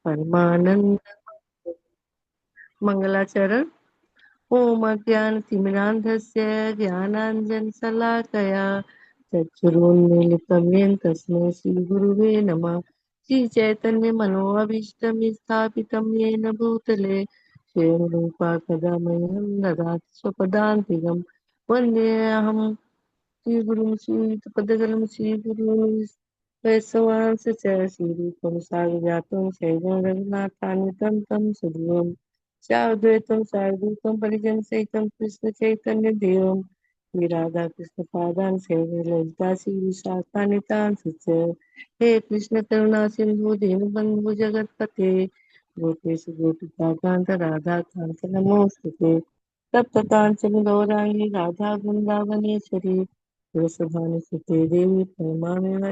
परमानंद मंगलाचरण। ओम अज्ञानतिमिरान्धस्य ज्ञानाञ्जनशलाकया चक्षुरुन्मीलितं येन तस्मै श्रीगुरुवे नमः। श्रीचैतन्यमनोभीष्टं स्थापितं येन भूतले स्वयं रूपा कदा मह्यं ददाति स्वपदान्तिकं। वन्देऽहं श्रीगुरुं श्रीयुतपदकलं श्रीगुरुं वैष्णवांश्च श्रीरूपं साग्रजातं शैवं रघुनाथान्वितं तं सुदेवं साद्वैतं सार्वभौतं परिजनसहितं कृष्णचैतन्यदेवं श्रीराधाकृष्णपादान् सेवे ललिता श्रीविशाखान्वितांश्च। हे कृष्ण करुणा सिन्धु दीनबन्धु जगत्पते गोपेश गोपिकान्त राधाकान्त नमोऽस्तुते। तप्तकाञ्चन गौराङ्गी राधा वृन्दावनेश्वरी तुलसीभानुसुते देवी परमामेव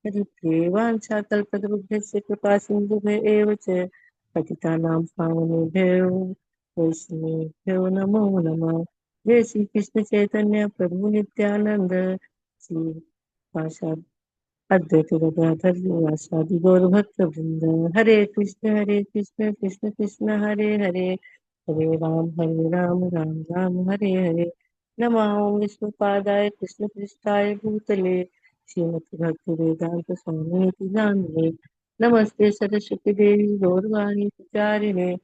हरिप्रियवाञ्छाकल्पतरुभ्यश्च कृपा सिन्धुभ्य एव च पतितानां पावनेभ्यो वैष्णवेभ्यो नमो नमः। जय श्री कृष्ण चैतन्य प्रभु नित्यानंद श्री पाशाद अद्वैत गदाधर श्रीवासादि गौर भक्त वृंद। हरे कृष्ण कृष्ण कृष्ण हरे हरे, हरे राम राम राम हरे हरे। नमः ओं विष्णुपादाय कृष्ण पृष्ठाय भूतले श्रीमद् भक्ति वेदांत स्वामी नामिने। नमस्ते सरस्वती देवी गौरवाणी प्रचारिणे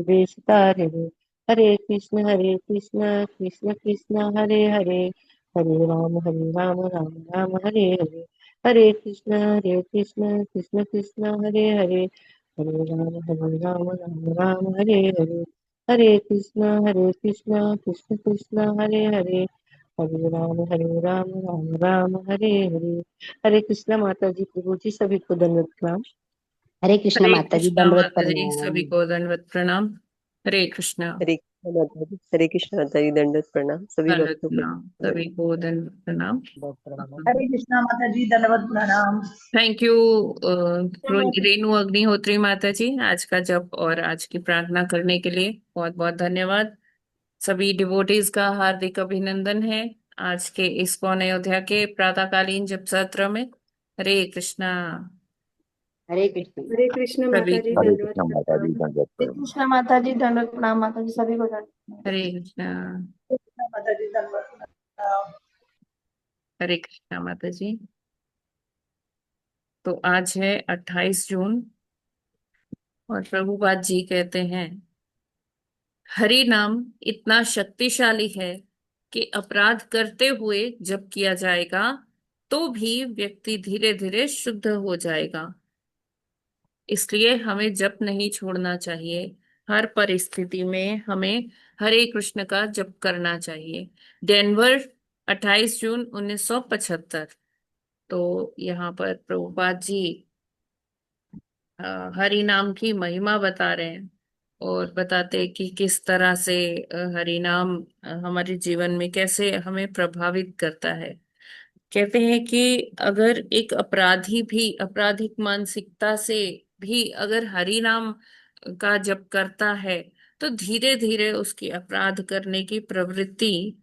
देशतारिणे। हरे कृष्ण कृष्ण कृष्ण हरे हरे, हरे राम राम हरे हरे। हरे कृष्ण कृष्ण कृष्ण हरे हरे, हरे राम हरे हरे। हरे कृष्ण कृष्ण कृष्ण हरे हरे, हरे राम हरे हरे। हरे कृष्णा माता जी, प्रभु जी, सभी को दंडवत प्रणाम। हरे कृष्ण हरे माता जी, कृष्णा दंडवत माता जी, प्रणाम। सभी को दंडवत प्रणाम। हरे कृष्णा। हरे कृष्ण माता जी, हरे कृष्ण माता जी, दंडवत प्रणाम सभी दंडवत भक्तों को। प्रणाम, सभी को दंडवत प्रणाम। दंडवत प्रणाम। हरे कृष्णा माता जी, दंडवत प्रणाम। थैंक यू रेणु अग्निहोत्री माता जी, आज का जप और आज की प्रार्थना करने के लिए बहुत बहुत धन्यवाद। सभी डिवोटीज का हार्दिक अभिनंदन है आज के इस्कॉन अयोध्या के प्रातःकालीन जप सत्र में। हरे कृष्णा। हरे कृष्ण। हरे कृष्ण सभी माता जी, को हरे दंडवत कृष्ण माता जी, प्रणाम। दंडवत हरे प्रणाम। कृष्णा माता जी, दंडवत प्रणाम माता जी, सभी को दंडवत हरे कृष्णा। प्रणाम माता जी, दंडवत प्रणाम। हरे कृष्णा माता जी। तो आज है 28 जून और प्रभुपाद जी कहते हैं, हरि नाम इतना शक्तिशाली है कि अपराध करते हुए जप किया जाएगा तो भी व्यक्ति धीरे धीरे शुद्ध हो जाएगा। इसलिए हमें जप नहीं छोड़ना चाहिए। हर परिस्थिति में हमें हरे कृष्ण का जप करना चाहिए। डेनवर 28 जून 1975। तो यहाँ पर प्रभुपाद जी हरि नाम की महिमा बता रहे हैं और बताते हैं कि किस तरह से हरि नाम हमारे जीवन में कैसे हमें प्रभावित करता है। कहते हैं कि अगर एक अपराधी भी आपराधिक मानसिकता से भी अगर हरि नाम का जप करता है तो धीरे धीरे उसकी अपराध करने की प्रवृत्ति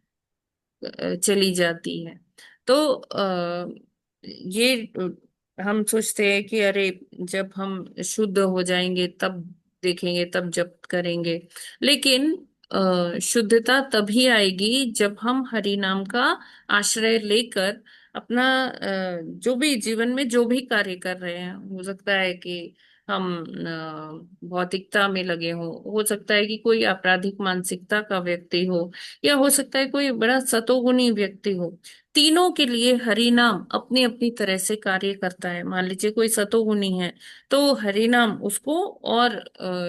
चली जाती है। तो ये हम सोचते हैं कि अरे जब हम शुद्ध हो जाएंगे तब देखेंगे, तब जप करेंगे। लेकिन शुद्धता तभी आएगी जब हम हरि नाम का आश्रय लेकर अपना जो भी जीवन में जो भी कार्य कर रहे हैं, हो सकता है कि हम भौतिकता में लगे हो सकता है कि कोई आपराधिक मानसिकता का व्यक्ति हो, या हो सकता है कोई बड़ा सतोगुणी व्यक्ति हो। तीनों के लिए हरि नाम अपनी अपनी तरह से कार्य करता है। मान लीजिए कोई सतोगुणी है तो हरि नाम उसको और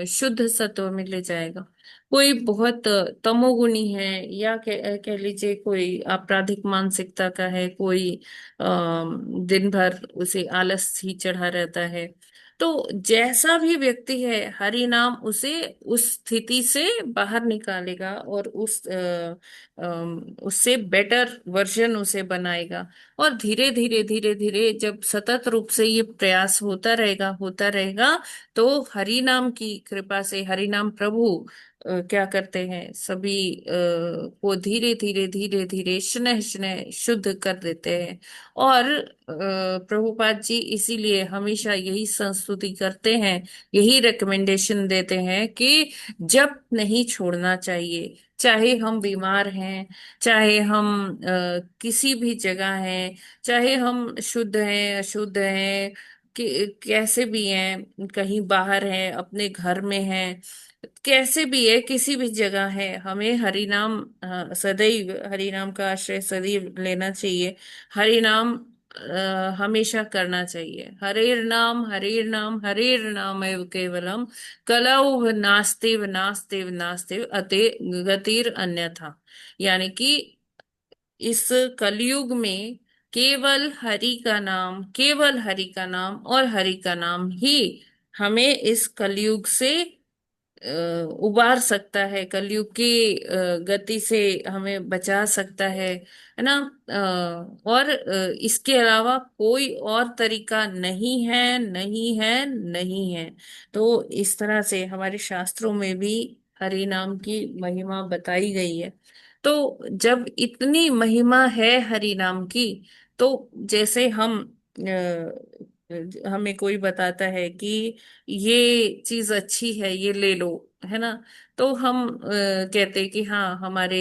शुद्ध सत्व में ले जाएगा। कोई बहुत तमोगुणी है या कह लीजिए कोई आपराधिक मानसिकता का है, कोई दिन भर उसे आलस ही चढ़ा रहता है। तो जैसा भी व्यक्ति है हरि नाम उसे उस स्थिति से बाहर निकालेगा और उससे बेटर वर्जन उसे बनाएगा। और धीरे धीरे धीरे धीरे जब सतत रूप से ये प्रयास होता रहेगा तो हरि नाम की कृपा से हरि नाम प्रभु क्या करते हैं सभी को धीरे धीरे धीरे धीरे स्नेह स्नेह शुद्ध कर देते हैं। और प्रभुपाद जी इसीलिए हमेशा यही संस्तुति करते हैं, यही रिकमेंडेशन देते हैं कि जप नहीं छोड़ना चाहिए। चाहे हम बीमार हैं, चाहे हम किसी भी जगह हैं, चाहे हम शुद्ध हैं अशुद्ध हैं, कैसे भी हैं, कहीं बाहर हैं अपने घर में हैं, कैसे भी है किसी भी जगह है, हमें हरि नाम सदैव हरि नाम का आश्रय सदैव लेना चाहिए। हरि नाम हमेशा करना चाहिए। हरेर नाम हरेर नाम एव केवलम कलौ नास्तिव नास्तिव नास्तिव अते गतिर अन्यथा। यानी कि इस कलयुग में केवल हरि का नाम, केवल हरि का नाम और हरि का नाम ही हमें इस कलयुग से उबार सकता है, कलयुग की गति से हमें बचा सकता है ना। और इसके अलावा कोई और तरीका नहीं है, नहीं है, नहीं है। तो इस तरह से हमारे शास्त्रों में भी हरि नाम की महिमा बताई गई है। तो जब इतनी महिमा है हरि नाम की, तो जैसे हम हमें कोई बताता है कि ये चीज अच्छी है, ये ले लो, है ना, तो हम कहते हैं कि हाँ हमारे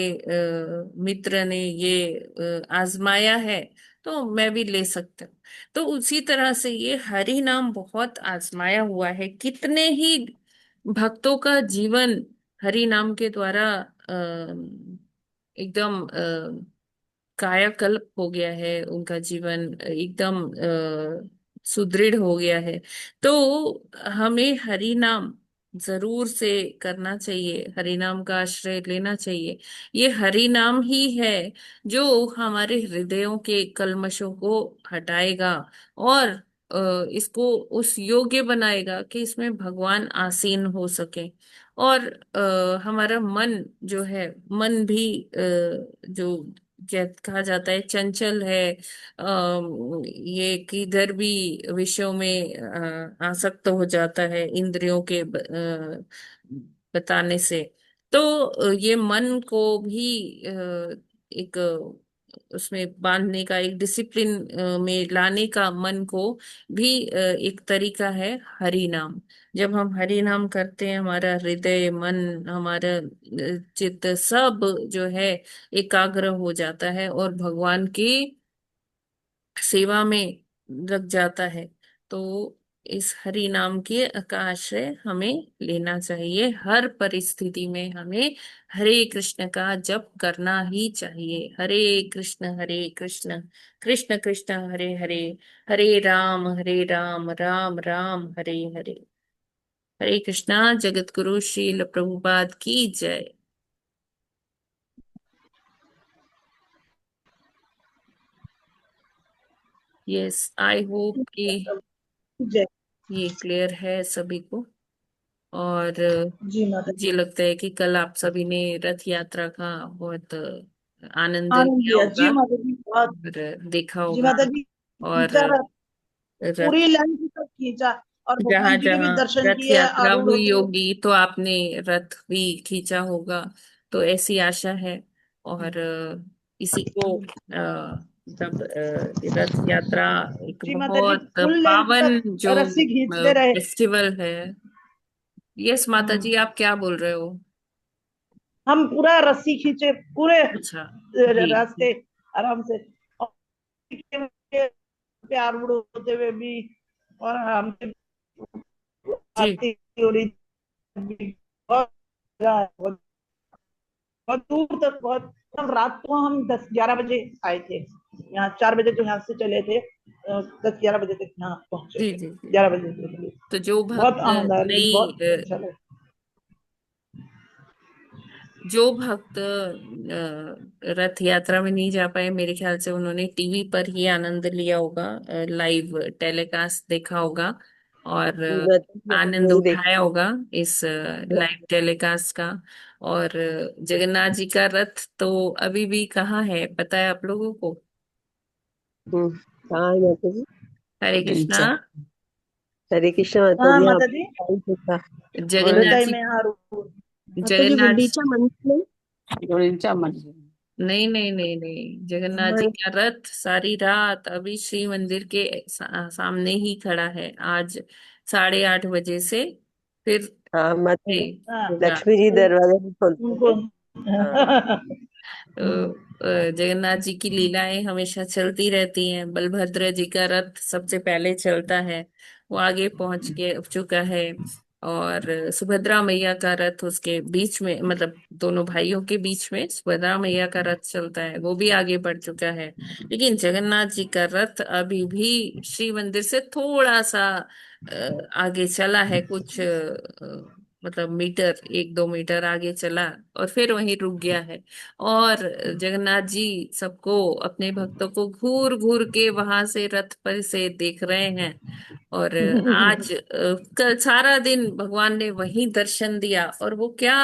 मित्र ने ये आजमाया है, तो मैं भी ले सकता हूँ। तो उसी तरह से ये हरि नाम बहुत आजमाया हुआ है। कितने ही भक्तों का जीवन हरि नाम के द्वारा एकदम कायाकल्प हो गया है, उनका जीवन एकदम सुदृढ़ हो गया है। तो हमें हरि नाम जरूर से करना चाहिए, हरि नाम का आश्रय लेना चाहिए। ये हरि नाम ही है जो हमारे हृदयों के कल्मशों को हटाएगा और इसको उस योग्य बनाएगा कि इसमें भगवान आसीन हो सके। और हमारा मन जो है, मन भी जो कहा जाता है चंचल है, ये किधर भी विषयों में आसक्त हो जाता है इंद्रियों के बताने से। तो ये मन को भी एक उसमें बांधने का, एक डिसिप्लिन में लाने का मन को भी एक तरीका है हरि नाम। जब हम हरि नाम करते हैं, हमारा हृदय मन, हमारा चित्त सब जो है एकाग्र हो जाता है और भगवान की सेवा में लग जाता है। तो इस हरि नाम के का आश्रय हमें लेना चाहिए। हर परिस्थिति में हमें हरे कृष्ण का जप करना ही चाहिए। हरे कृष्ण कृष्ण कृष्ण हरे हरे, हरे राम राम राम हरे हरे। हरे कृष्णा। जगत गुरु श्रील प्रभुपाद की जय। यस, आई होप कि जय। ये क्लियर है सभी को। और जी माता मुझे लगता है कि कल आप सभी ने रथ यात्रा का बहुत आनंद आनंद लिया लिया होगा जी माता जी, बहुत। और देखा जी होगा। माता जी, और खींचा रथ, पूरी लाइन तक खींचा और जहां भगवान जी के भी जहां दर्शन रथ किए यात्रा आरूढ़ हुई होते हुए। होगी तो आपने रथ भी खींचा होगा, तो ऐसी आशा है। और इसी को मतलब रथ यात्रा एक जी माता जी, बहुत फुल लेंथ तक पावन जो रस्सी खींचते रहे। फेस्टिवल है। यस माता जी, हम्म, आप क्या बोल रहे हो? हम पूरा रस्सी खींचे पूरे अच्छा। जी रास्ते आराम से, और पे आरूढ़ होते हुए भी, और हमसे जी आरती हो रही थी। बहुत मजा आया, बहुत बहुत दूर तक, बहुत। हम रात को हम 10-11 बजे आए थे यहाँ, 4 बजे तो यहाँ से चले थे, 10-11 बजे तक यहाँ पहुंचे जी थे, जी जी। 11 बजे के लिए। तो जो बहुत भक्त आनंद आया, लेकिन नई बहुत अच्छा लगा। जो भक्त रथ यात्रा में नहीं जा पाए, मेरे ख्याल से उन्होंने टीवी पर ही आनंद लिया होगा, लाइव टेलीकास्ट देखा होगा और माता जी हमने आनंद वही देख। उठाया होगा इस लाइव टेलीकास्ट का। और जगन्नाथ जी का रथ तो अभी भी कहाँ है, पता है आप लोगों को? हाँ माता जी। हरे कृष्णा। हरे कृष्ण माता हाँ जी, यहाँ माता जी, पे टाइम पे था। और पूरे जगन्नाथ टाइम जी, में यहाँ आरूढ़। माता जी जगन्नाथ, गुंडीचा मंदिर में। गुंडीचा मंदिर। नहीं नहीं नहीं नहीं, जगन्नाथ जी हमारे का रथ सारी रात अभी श्री मंदिर के सामने ही खड़ा है। आज 8:30 बजे से फिर हाँ माता से जी, हाँ, होगा। लक्ष्मी जी दरवाजा नहीं खोलते उनको हैं। हाँ तो जगन्नाथ जी की लीलाएं हमेशा चलती रहती हैं। बलभद्र जी का रथ सबसे पहले चलता है, वो आगे पहुंच के चुका है। और सुभद्रा मैया का रथ उसके बीच में, मतलब दोनों भाइयों के बीच में सुभद्रा मैया का रथ चलता है, वो भी आगे बढ़ चुका है। लेकिन जगन्नाथ जी का रथ अभी भी श्री मंदिर से थोड़ा सा आगे चला है, कुछ मतलब मीटर, 1-2 मीटर आगे चला और फिर वहीं रुक गया है। और जगन्नाथ जी सबको, अपने भक्तों को घूर घूर के वहां से रथ पर से देख रहे हैं। और आज कल सारा दिन भगवान ने वहीं दर्शन दिया, और वो क्या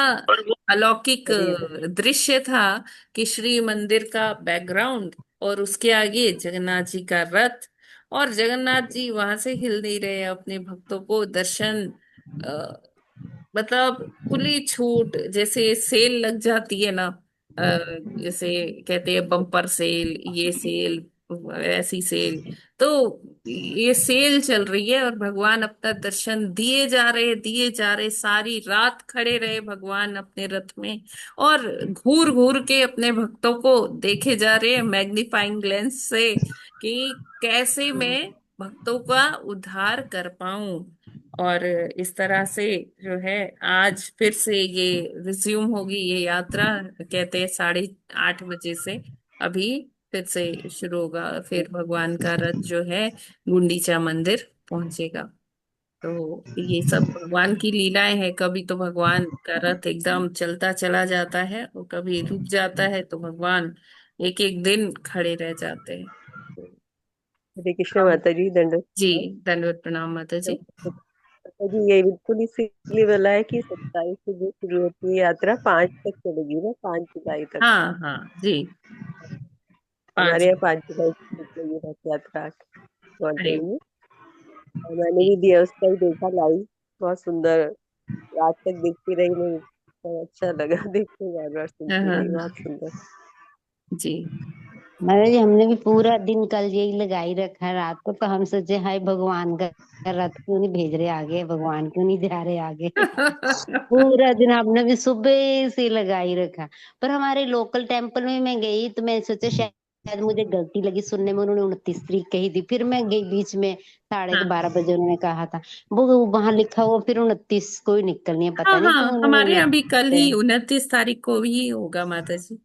अलौकिक बढ़िया। दृश्य था कि श्री मंदिर का बैकग्राउंड और उसके आगे जगन्नाथ जी का रथ, और जगन्नाथ जी वहां से हिल नहीं रहे, अपने भक्तों को दर्शन, मतलब खुली छूट, जैसे सेल लग जाती है ना, जैसे कहते हैं बम्पर सेल, ये सेल, ऐसी सेल। तो ये सेल चल रही है और भगवान अपना दर्शन दिए जा रहे, सारी रात खड़े रहे भगवान अपने रथ में, और घूर घूर के अपने भक्तों को देखे जा रहे हैं मैग्नीफाइंग लेंस से कि कैसे मैं भक्तों का उद्धार कर पाऊं। और इस तरह से जो है, आज फिर से ये रिज्यूम होगी ये यात्रा। कहते हैं 8:30 बजे से अभी फिर से शुरू होगा, फिर भगवान का रथ जो है गुंडीचा मंदिर पहुंचेगा। तो ये सब भगवान की लीलाएं हैं। कभी तो भगवान का रथ एकदम चलता चला जाता है, और कभी रुक जाता है, तो भगवान एक एक दिन खड़े रह जाते हैं। तो हरे कृष्ण हम, माता जी, दंडवत जी, प्रणाम। धन्यवाद, प्रणाम माता जी। माता जी ये बिल्कुल इसीलिए बोला है कि 27 से जो शुरू होती है यात्रा 5 तक चलेगी ना, 5 जुलाई तक। हाँ हाँ जी, हमारे 5। यहाँ 5 जुलाई को निकलेगी रथ यात्रा अरे मॉर्निंग में। और मैंने भी दिया उसका ही देखा लाइव, बहुत सुंदर। रात तक देखती रही मैं, बहुत अच्छा लगा देख के, बार बार हाँ सुनती हाँ रही, हाँ, बहुत सुंदर। जी। महाराज जी हमने भी पूरा दिन कल यही लगाई रखा है। रात को तो हम सोचे हाय भगवान का रथ क्यों नहीं भेज रहे आगे, भगवान क्यों नहीं जा रहे आगे। पूरा दिन आपने भी सुबह से लगाई रखा। पर हमारे लोकल टेम्पल में मैं गई तो मैं सोचे शायद मुझे गलती लगी सुनने में, उन्होंने 29 तारीख कही थी। फिर मैं गई बीच में, हाँ 12:30 बजे उन्होंने कहा था। वो वहां लिखा हुआ फिर 29 को ही निकलनी है, हाँ पता नहीं क्यों हाँ, उन्होंने हमारे यहाँ भी कल ही 29। 29 तारीख को ही होगा माता जी।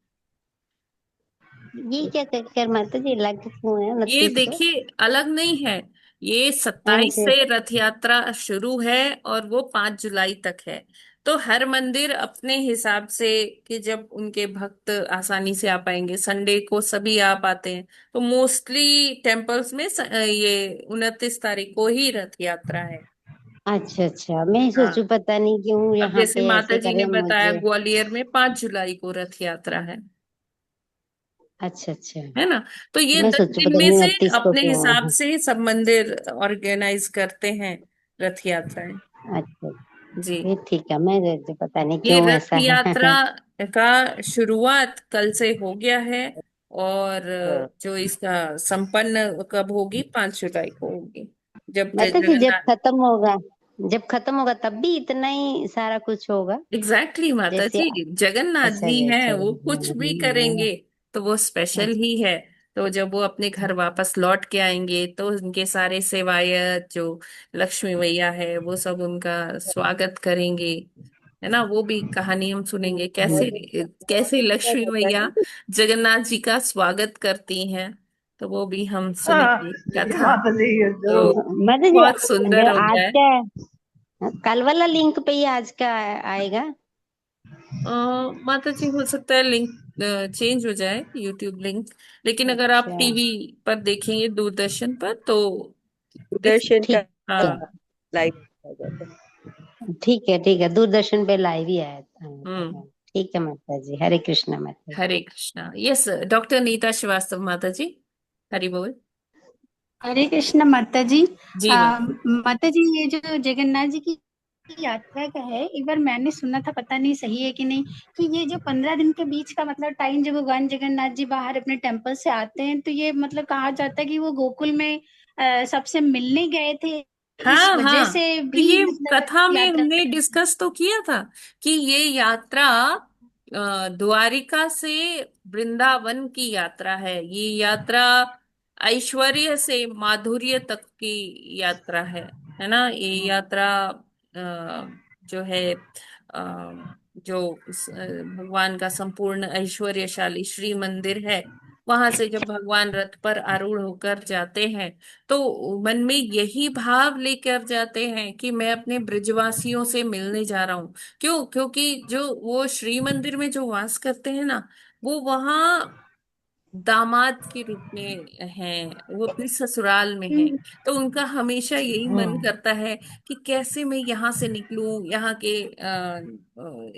ये क्या चक्कर माता जी, लग क्यों है ये 29 को? देखिए, अलग नहीं है, ये 27 अच्छा से रथ यात्रा शुरू है और वो 5 जुलाई तक है। तो हर मंदिर अपने हिसाब से, कि जब उनके भक्त आसानी से आ पाएंगे, संडे को सभी आ पाते हैं, तो मोस्टली टेम्पल्स में ये 29 तारीख को ही रथ यात्रा है। अच्छा अच्छा, मैं हाँ, सोचू पता नहीं क्यों अब यहाँ जैसे पे माता ऐसे जी ने करे बताया, मुझे। ग्वालियर में 5 जुलाई को रथ यात्रा अच्छा अच्छा, है ना। तो ये मैं 10 सोचू दिन पता में नहीं से 29 को अपने क्यों हिसाब है। से सब मंदिर ऑर्गेनाइज करते हैं रथ यात्राएं। अच्छा, जी, ये ठीक है, मैं सोचू पता नहीं ये क्यों रथ ऐसा है। यात्रा का शुरुआत कल से हो गया है, और हाँ जो इसका संपन्न कब होगी, 5 जुलाई को होगी, जब मतलब कि जब जगन्नाथ। खत्म होगा, जब खत्म होगा तब भी इतना ही सारा कुछ होगा। एग्जैक्टली माता जैसे जी, जगन्नाथ अच्छा जी हैं, अच्छा, वो कुछ भी करेंगे तो वो स्पेशल अच्छा ही है। तो जब वो अपने घर वापस लौट के आएंगे, तो उनके सारे सेवायत जो लक्ष्मी मैया है, वो सब उनका स्वागत करेंगे, है ना। वो भी कहानी हम सुनेंगे, कैसे कैसे लक्ष्मी रहता मैया है। जगन्नाथ जी का स्वागत करती हैं, तो वो भी हम हाँ, सुनेंगे कथा। माता जी ये तो जरूर। मतलब बहुत सुंदर आज होता है। का कल वाला लिंक पे ही आज का आएगा। अ, माता जी, हो सकता है लिंक चेंज हो जाए, यूट्यूब लिंक। लेकिन अगर आप अच्छा टीवी पर देखेंगे, दूरदर्शन पर, तो दूरदर्शन का ठीक है, हाँ। लाइव आ जाता है। ठीक है, दूरदर्शन पे लाइव ही आया हम्म। था। ठीक है माता जी, हरे कृष्णा माता जी। हरे कृष्णा। यस, डॉक्टर नीता श्रीवास्तव माता जी, हरि बोल। हरे कृष्ण माता जी। जी माता। माता जी, ये जो जगन्नाथ जी की यात्रा का है। एक बार मैंने सुना था, पता नहीं सही है कि नहीं, कि ये जो 15 दिन के बीच का मतलब टाइम जब भगवान जगन्नाथ जी बाहर अपने टेम्पल से आते हैं, तो ये मतलब कहा जाता है कि वो गोकुल में सबसे मिलने गए थे, इस हाँ वजह हाँ, से तो भी ये मतलब कथा में यात्रा हमने करते हैं। डिस्कस तो किया था कि ये यात्रा द्वारिका से वृंदावन की यात्रा है। ये यात्रा ऐश्वर्य से माधुर्य तक की यात्रा है ना। ये यात्रा जो है जो भगवान का संपूर्ण ऐश्वर्यशाली श्री मंदिर है, वहां से जब भगवान रथ पर आरूढ़ होकर जाते हैं तो मन में यही भाव लेकर जाते हैं कि मैं अपने ब्रजवासियों से मिलने जा रहा हूँ। क्यों? क्योंकि जो वो श्री मंदिर में जो वास करते हैं ना, वो वहाँ दामाद के रूप में हैं, वो अपने ससुराल में हैं। हम्म। तो उनका हमेशा यही मन करता है कि कैसे मैं यहाँ से निकलूं, यहाँ के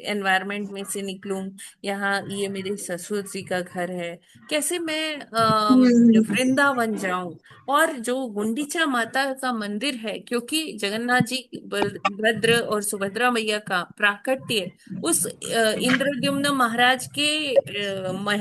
एनवायरनमेंट में से निकलूं। यहाँ ये मेरे ससुर जी का घर है, कैसे मैं हम्म। वृंदावन जाऊं। और जो गुंडीचा माता का मंदिर है, क्योंकि जगन्नाथ जी, बलभद्र और सुभद्रा मैया का प्राकट्य उस इंद्रद्युम्न महाराज के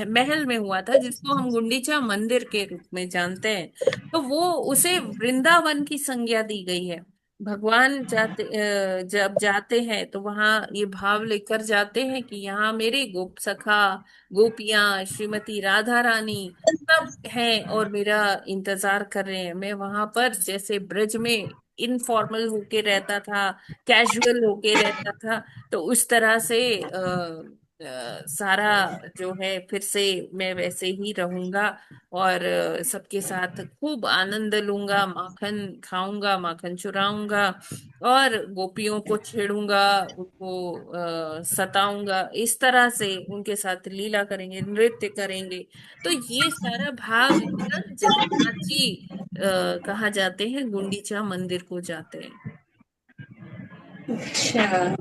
महल में हुआ था, जिसको हम गुंडीचा मंदिर के रूप में जानते हैं। तो वो उसे वृंदावन की संज्ञा दी गई है। भगवान जब जाते हैं तो वहां ये भाव लेकर जाते हैं कि यहाँ मेरे गोप सखा, गोपियां, श्रीमती राधा रानी सब हैं और मेरा इंतजार कर रहे हैं। मैं वहां पर जैसे ब्रज में इनफॉर्मल होके रहता था, कैजुअल होके रहता था, तो उस तरह से सारा जो है फिर से मैं वैसे ही रहूंगा। और सबके साथ खूब आनंद लूंगा, माखन खाऊंगा, माखन चुराऊंगा, और गोपियों को छेड़ूंगा, उनको सताऊंगा। इस तरह से उनके साथ लीला करेंगे, नृत्य करेंगे। तो ये सारा भाव लेकर जगन्नाथ जी कहा जाते हैं गुंडीचा मंदिर को जाते हैं। अच्छा।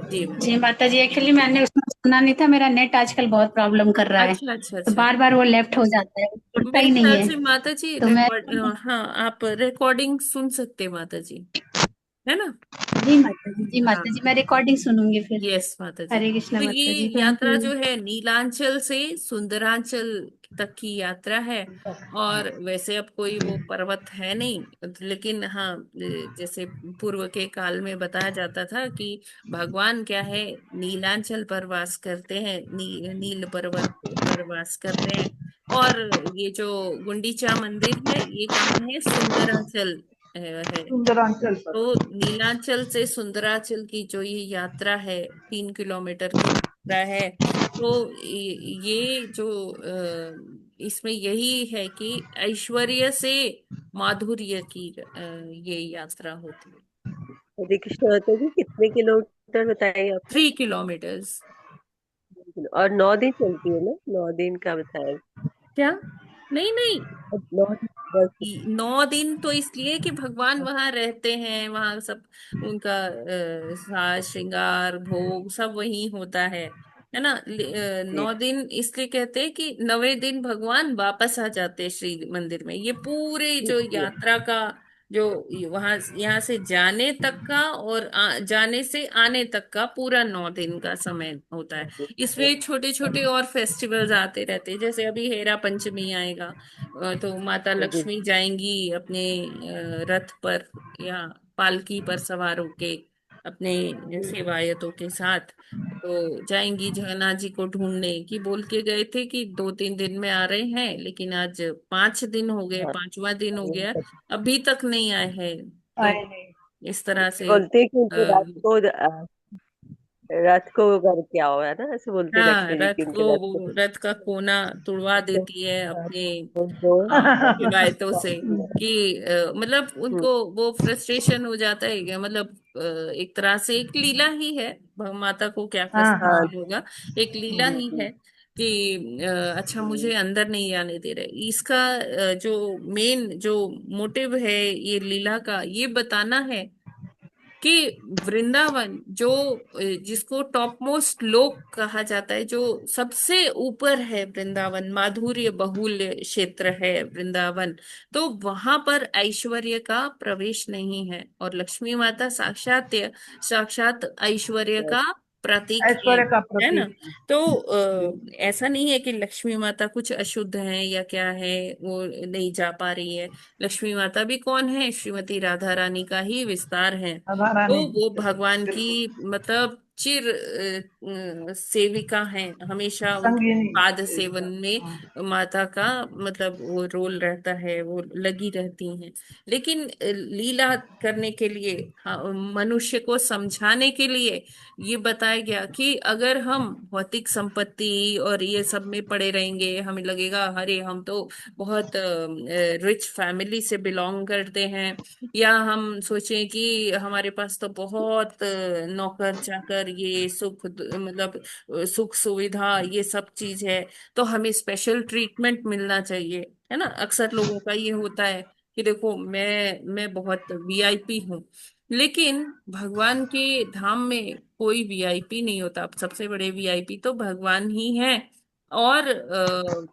जी जी माता। माता जी, एक्चुअली मैंने उसमें सुना नहीं था, मेरा नेट आजकल बहुत प्रॉब्लम कर रहा है, अच्छा अच्छा तो अच्छा। बार बार वो लेफ्ट हो जाता है, उठता मेरे ही नहीं ख्याल है। से माता जी तो मैं, रिकॉर्ड, हाँ, आप रिकॉर्डिंग सुन सकते हैं माता जी, है ना। जी माता जी, जी हाँ, माता जी, मैं रिकॉर्डिंग सुनूंगी फिर। यस माता जी। हरे कृष्णा तो माता ये जी, थैंक यात्रा यू। जो है नीलांचल से सुंदरांचल तक की यात्रा है। और वैसे अब कोई वो पर्वत है नहीं, लेकिन हाँ, जैसे पूर्व के काल में बताया जाता था कि भगवान क्या है, नीलांचल पर वास करते हैं, नील पर्वत पर वास करते हैं। और ये जो गुंडीचा मंदिर है, ये कहाँ है? सुंदरांचल है। सुंदरांचल पर। तो नीलांचल से सुंदराचल की जो ये यात्रा है, 3 किलोमीटर की यात्रा है। तो ये जो इसमें यही है कि ऐश्वर्य से माधुर्य की ये यात्रा होती है। हरे कृष्ण माता जी, कितने किलोमीटर बताए आपने? 3 किलोमीटर्स। और 9 दिन चलती है ना? 9 दिन का बताया। क्या? नहीं नहीं, 9 दिन बस। 9 दिन तो इसलिए कि भगवान वहां रहते हैं, वहां सब उनका साज श्रृंगार भोग सब वही होता है ना। जी 9 दिन इसलिए कहते हैं कि 9वें दिन भगवान वापस आ जाते हैं श्री मंदिर में। ये पूरे जी जो जी यात्रा का जो वहां यहाँ से जाने तक का और जाने से आने तक का पूरा 9 दिन का समय होता है। इसमें छोटे छोटे और फेस्टिवल्स आते रहते हैं, जैसे अभी हेरा पंचमी आएगा। तो माता जी लक्ष्मी जाएंगी अपने रथ पर या पालकी पर सवार होके अपने सेवायतों के साथ। तो जाएंगी जगन्नाथ जी को ढूंढने, की बोल के गए थे कि 2-3 दिन में आ रहे हैं, लेकिन आज 5 दिन हो गए, हाँ। 5वां दिन हो यही गया, सब अभी तक नहीं आए हैं। तो आए नहीं। इस तरह से बोलते हैं कि उनके रथ को करके आओ, है ना, ऐसे बोलते हैं हाँ, लक्ष्मी जी रथ की, को, उनके रथ को। वो रथ का कोना तुड़वा तो, देती है हाँ, अपने उनको शिकायतों से। हम्म, कि मतलब उनको वो फ्रस्ट्रेशन हो जाता है कि मतलब एक तरह से एक लीला ही है। माता को क्या हाँ हाँ। हाँ फ्रस्ट्रेशन होगा, एक लीला जी ही जी है कि अच्छा मुझे अंदर नहीं आने दे रहे। इसका जो मेन जो मोटिव है ये लीला का, ये बताना है कि वृंदावन जो जिसको टॉप मोस्ट लोक कहा जाता है, जो सबसे ऊपर है, वृंदावन माधुर्य बहुल्य क्षेत्र है वृंदावन, तो वहां पर ऐश्वर्य का प्रवेश नहीं है। और लक्ष्मी माता साक्षात साक्षात ऐश्वर्य का प्रतीक ऐश्वर्य का है ना। प्रतीक है। तो जी। ऐसा नहीं है कि लक्ष्मी माता कुछ अशुद्ध है या क्या है, वो नहीं जा पा रही है। लक्ष्मी माता भी कौन है? श्रीमती राधा रानी का ही विस्तार है। राधा तो रानी वो जी, भगवान की बिल्कुल। मतलब चिर सेविका है, हमेशा उनके संगीनी पाद सेवन सेविका। में हाँ। माता का मतलब वो रोल रहता है, वो लगी रहती हैं। लेकिन लीला करने के लिए, हाँ, मनुष्य को समझाने के लिए ये बताया गया कि अगर हम भौतिक संपत्ति और ये सब में पड़े रहेंगे, हमें लगेगा अरे हम तो बहुत रिच फैमिली से बिलोंग करते हैं, या हम सोचें कि हमारे पास तो बहुत नौकर चाकर, ये मतलब सुख सुविधा ये सब चीज है, तो हमें स्पेशल ट्रीटमेंट मिलना चाहिए, है ना। अक्सर लोगों का ये होता है कि देखो मैं बहुत वीआईपी हूँ, लेकिन भगवान के धाम में कोई वीआईपी नहीं होता। सबसे बड़े वीआईपी तो भगवान ही हैं। और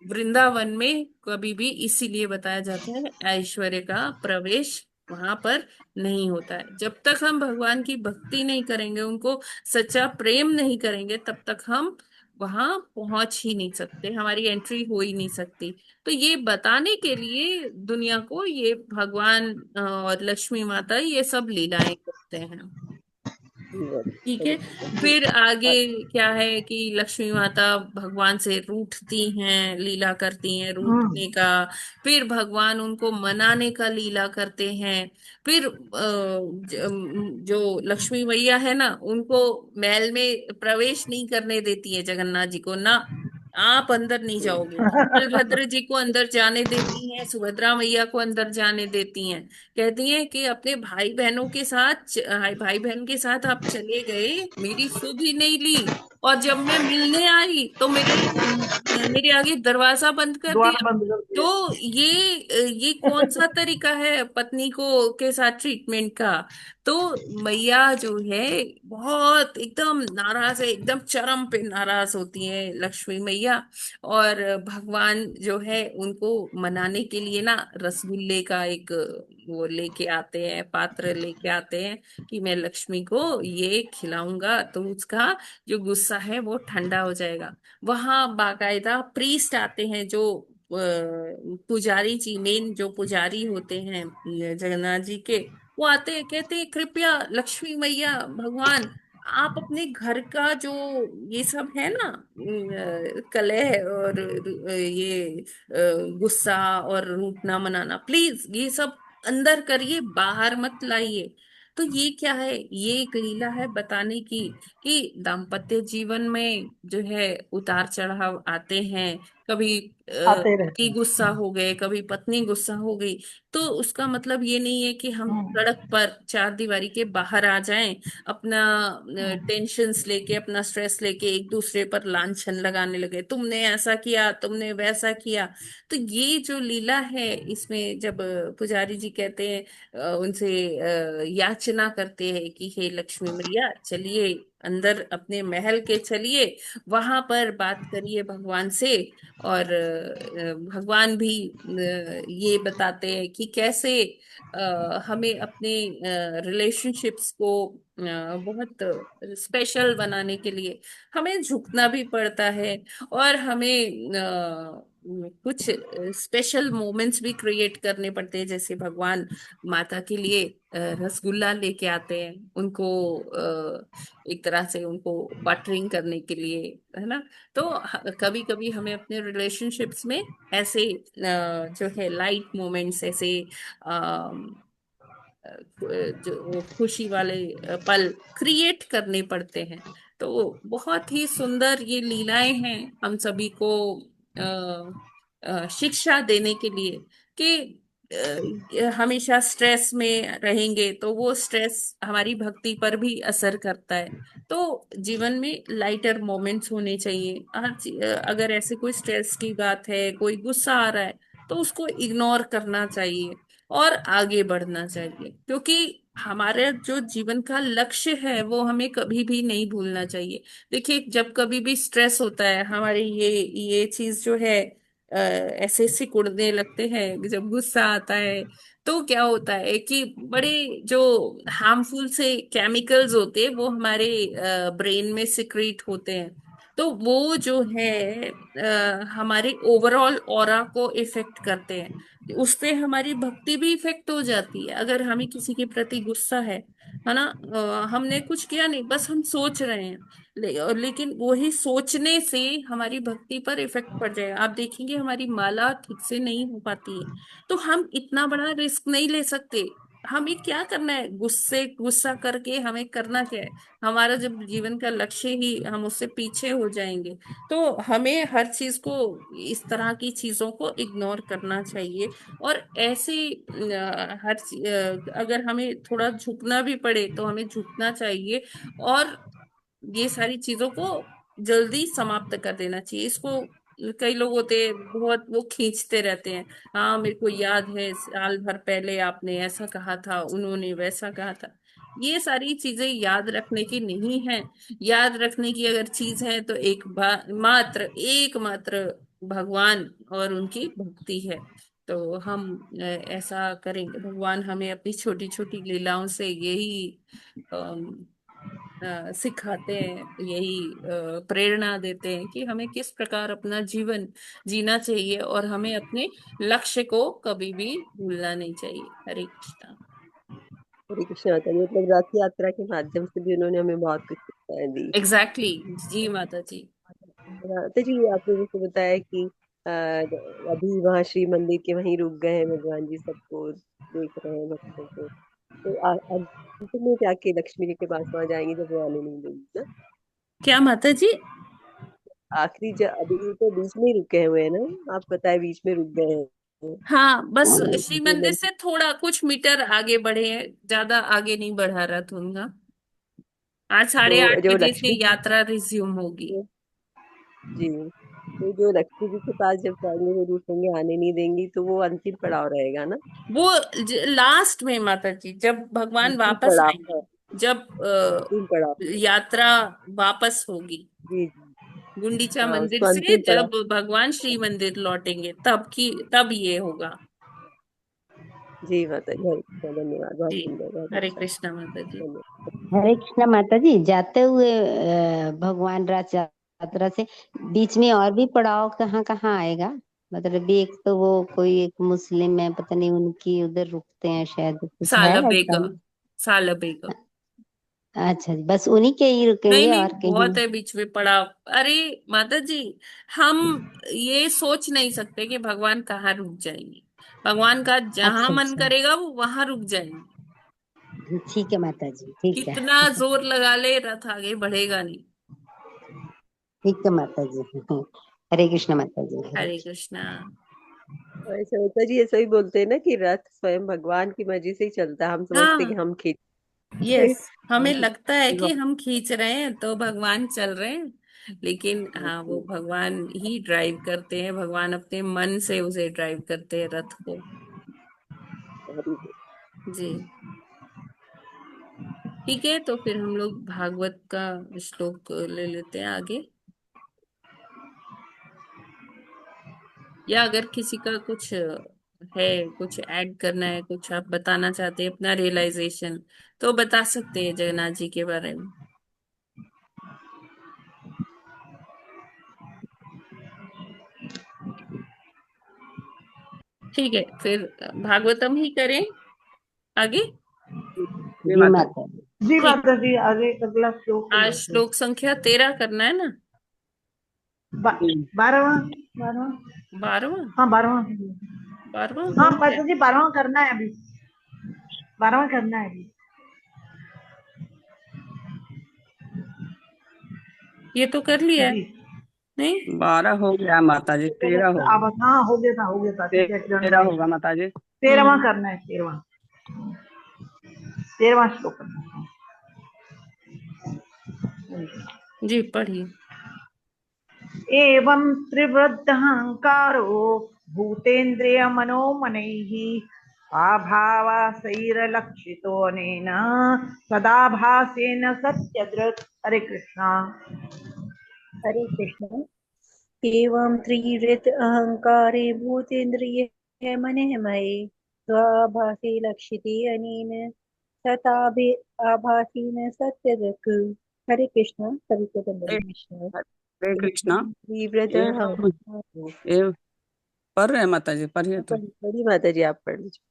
वृंदावन में कभी भी इसीलिए बताया जाता है ऐश्वर्य का प्रवेश वहां पर नहीं होता है। जब तक हम भगवान की भक्ति नहीं करेंगे, उनको सच्चा प्रेम नहीं करेंगे, तब तक हम वहां पहुंच ही नहीं सकते, हमारी एंट्री हो ही नहीं सकती। तो ये बताने के लिए दुनिया को ये भगवान और लक्ष्मी माता ये सब लीलाएं करते हैं। जीवन ठीक सही है। बात है। फिर आगे और क्या है कि लक्ष्मी माता भगवान से रूठती हैं, लीला करती हैं रूठने हम्म। का। फिर भगवान उनको मनाने का लीला करते हैं। फिर जो लक्ष्मी मैया है ना, उनको महल में प्रवेश नहीं करने देती है जगन्नाथ जी को ना, आप अंदर नहीं जाओगे। बलभद्र जी को अंदर जाने देती हैं, सुभद्रा मैया को अंदर जाने देती हैं। कहती हैं कि अपने भाई बहनों के साथ, भाई बहन के साथ आप चले गए, मेरी सुध ही नहीं ली, और जब मैं मिलने आई तो मेरे आगे दरवाजा बंद कर द्वार दिया। बंद कर तो दिया। ये कौन सा तरीका है पत्नी को के साथ ट्रीटमेंट का? तो मैया जो है बहुत एकदम नाराज है, एकदम चरम पे नाराज होती है लक्ष्मी मैया। और भगवान जो है उनको मनाने के लिए ना रसगुल्ले का एक वो लेके आते हैं, पात्र लेके आते हैं कि मैं लक्ष्मी को ये खिलाऊंगा तो उसका जो गुस्सा है वो ठंडा हो जाएगा। वहां बाकायदा प्रीस्ट आते हैं, जो पुजारी जी, मेन जो पुजारी होते हैं ये जगन्नाथ जी के, वो आते हैं, कहते हैं कृपया लक्ष्मी मैया भगवान, आप अपने घर का जो ये सब है ना, कलह और ये गुस्सा और रूठना मनाना, प्लीज ये सब अंदर करिए, बाहर मत लाइए। तो ये क्या है? ये एक लीला है बताने की कि दाम्पत्य जीवन में जो है उतार चढ़ाव आते हैं। कभी आते रहते पति हैं। गुस्सा हो गए, कभी पत्नी गुस्सा हो गई, तो उसका मतलब ये नहीं है कि हम हम्म। सड़क पर चार दीवारी के बाहर आ जाएं, अपना हम्म। टेंशन्स लेके, अपना स्ट्रेस लेके एक दूसरे पर लांछन लगाने लगे, तुमने ऐसा किया, तुमने वैसा किया। तो ये जो लीला है इसमें जब पुजारी जी कहते हैं, उनसे याचना करते हैं कि हे लक्ष्मी मैया चलिए अंदर अपने महल के चलिए, वहां पर बात करिए भगवान से। और भगवान भी ये बताते हैं कि कैसे हमें अपने कुछ को बहुत स्पेशल बनाने के लिए हमें झुकना भी पड़ता है, और हमें कुछ स्पेशल मोमेंट्स भी क्रिएट करने पड़ते हैं। जैसे भगवान माता के लिए रसगुल्ला लेके आते हैं, उनको एक तरह से उनको बटरिंग करने के लिए, है ना। तो कभी कभी हमें अपने रिलेशनशिप्स में ऐसे जो है लाइट मोमेंट्स, ऐसे जो खुशी वाले पल क्रिएट करने पड़ते हैं। तो बहुत ही सुंदर ये लीलाएं हैं हम सभी को शिक्षा देने के लिए कि हमेशा स्ट्रेस में रहेंगे तो वो स्ट्रेस हमारी भक्ति पर भी असर करता है। तो जीवन में लाइटर मोमेंट्स होने चाहिए। अगर ऐसे कोई स्ट्रेस की बात है, कोई गुस्सा आ रहा है, तो उसको इग्नोर करना चाहिए और आगे बढ़ना चाहिए, क्योंकि हमारे जो जीवन का लक्ष्य है वो हमें कभी भी नहीं भूलना चाहिए। देखिए, जब कभी भी स्ट्रेस होता है हमारे, ये चीज जो है ऐसे सिकुड़ने लगते हैं, जब गुस्सा आता है तो क्या होता है कि बड़े जो हार्मफुल से केमिकल्स होते हैं वो हमारे ब्रेन में सिक्रीट होते हैं। तो वो जो है हमारे ओवरऑल ऑरा को इफेक्ट करते हैं। उससे हमारी भक्ति भी इफेक्ट हो जाती है। अगर हमें किसी के प्रति गुस्सा है ना, हमने कुछ किया नहीं, बस हम सोच रहे हैं, लेकिन वही सोचने से हमारी भक्ति पर इफेक्ट पड़ जाएगा। आप देखेंगे हमारी माला ठीक से नहीं हो पाती है। तो हम इतना बड़ा रिस्क नहीं ले सकते। हमें क्या करना है, गुस्सा करके हमें करना क्या है? हमारा जब जीवन का लक्ष्य ही हम उससे पीछे हो जाएंगे, तो हमें हर चीज को, इस तरह की चीजों को इग्नोर करना चाहिए। और ऐसे अगर हमें थोड़ा झुकना भी पड़े तो हमें झुकना चाहिए। और ये सारी चीजों को जल्दी समाप्त कर देना चाहिए। इसको कई लोग होते हैं बहुत, वो खींचते रहते हैं। हाँ, मेरे को याद है साल भर पहले आपने ऐसा कहा था, उन्होंने वैसा कहा था। ये सारी चीजें याद रखने की नहीं है। याद रखने की अगर चीज है तो एकमात्र भगवान और उनकी भक्ति है। तो हम ऐसा करेंगे। भगवान हमें अपनी छोटी छोटी लीलाओं से यही सिखाते हैं, यही प्रेरणा देते हैं कि हमें किस प्रकार अपना जीवन जीना चाहिए और हमें अपने लक्ष्य को कभी भी भूलना नहीं चाहिए। हरे कृष्णा। हरे कृष्ण माता जी। मतलब रथ यात्रा के माध्यम से भी उन्होंने हमें बहुत कुछ शिक्षाएं दी। एग्जैक्टली जी माता जी। तो जी आपने जैसे बताया कि अभी वहाँ श्री मंदिर के वहीं रुक गए हैं भगवान जी, सबको देख रहे हैं भक्तों को। तो अंत में जाके लक्ष्मी जी के पास वहां जाएंगे जब वो आने नहीं देंगी ना। क्या माता जी? आखिरी अभी तो बीच में ही रुके हुए हैं ना, आप बताए बीच में रुक गए हैं। हाँ, बस श्री जो मंदिर मंदिर से थोड़ा कुछ मीटर आगे बढ़े हैं, ज्यादा आगे नहीं बढ़ा रहा उनका। आज जो 8:30 बजे से लक्ष्मी जी यात्रा रिज्यूम होगी। जी, तो जो लक्ष्मी जी के पास जब जाएंगे वो रुकेंगे, आने नहीं देंगी, तो वो अंतिम पड़ाव रहेगा ना। वो लास्ट में माता जी, जब भगवान अंतिम वापस पड़ाव है। आएंगे, जब अंतिम पड़ाव। यात्रा वापस होगी जी जी। गुंडीचा हाँ, मंदिर उसको से, अंतिम पड़ाव। जब भगवान श्री मंदिर लौटेंगे तब ये होगा। जी माता जी, हरे कृष्णा, धन्यवाद, बहुत जी, सुंदर, बहुत हरे अच्छा। कृष्णा माता जी। धन्यवाद। हरे कृष्णा माता जी। जाते हुए भगवान रथ यात्रा से बीच में और भी पड़ाव कहाँ कहाँ आएगा? मतलब एक तो वो कोई एक मुस्लिम है, पता नहीं उनकी उधर रुकते हैं शायद, कुछ है साला ऐसा? बेगम, साला बेगम। अच्छा जी, बस उन्हीं के ही नहीं रुकेंगे नहीं, और कहीं बहुत है बीच में पड़ाव। अरे माता जी, हम ये सोच नहीं सकते कि भगवान कहाँ रुक जाएंगे। भगवान का जहां अच्छा मन अच्छा, करेगा वो वहां रुक जाएंगे। ठीक है माता जी, ठीक है। कितना जोर लगा ले, रथ आगे बढ़ेगा नहीं। ठीक है माता जी। हरे कृष्ण माता जी, हरे हरे कृष्ण। कृष्णा। और ऐसा होता है जी, ऐसा ही बोलते हैं ना कि रथ स्वयं भगवान की मर्जी से ही चलता है, हम समझते हैं कि हाँ, हम खींच यस, हमें लगता है कि भगवान हम खींच रहे हैं तो भगवान चल रहे हैं, लेकिन हाँ, वो भगवान ही ड्राइव करते हैं। भगवान अपने मन से उसे ड्राइव करते हैं, रथ को। जी, ठीक है, तो फिर हम लोग भागवत का श्लोक ले लेते हैं आगे। या अगर किसी का कुछ है, कुछ ऐड करना है, कुछ आप बताना चाहते हैं अपना रियलाइजेशन, तो बता सकते हैं जगन्नाथ जी के बारे में। ठीक है, फिर भागवतम ही करें आगे। जी माता जी। जी ठीक, माता जी, आगे अगला श्लोक आज लेते हैं। श्लोक संख्या 13 करना है ना? 12वां, 12वां। 12वां। हाँ 12वां। 12वां हाँ हो गया। माता जी 12वां करना है अभी, 12वां करना है अभी। ये तो कर लिया है, जी, नहीं? 12 हो गया माता जी, 13 होगा। अब हाँ हो गया था, ठीक है, डन 13 है। होगा माता जी। 13वां हम्म। करना है, 13वां, 13वां श्लोक करना है। जी, पढ़िए। एवं त्रिवृद्धहंकारो भूतेन्द्रिय मनोमनैः आभावासैरलक्षितोऽनेन सदाभासेन सत्यदृक्। हरे कृष्णा। हरे कृष्ण। एवं त्रिवृत अहंकारे भूतेन्द्रिये मनःमये स्वाभासे लक्षिते अनेन तथाभि आभासेन सत्यदृक्। हरे कृष्ण। सभी को हरे दंडवत प्रणाम। हरे कृष्णा। त्रिवृत एवं अहंकारो। एवं पढ़ रहे हैं माता जी, पढ़िए तो। बड़ी माता जी आप पढ़ लीजिए।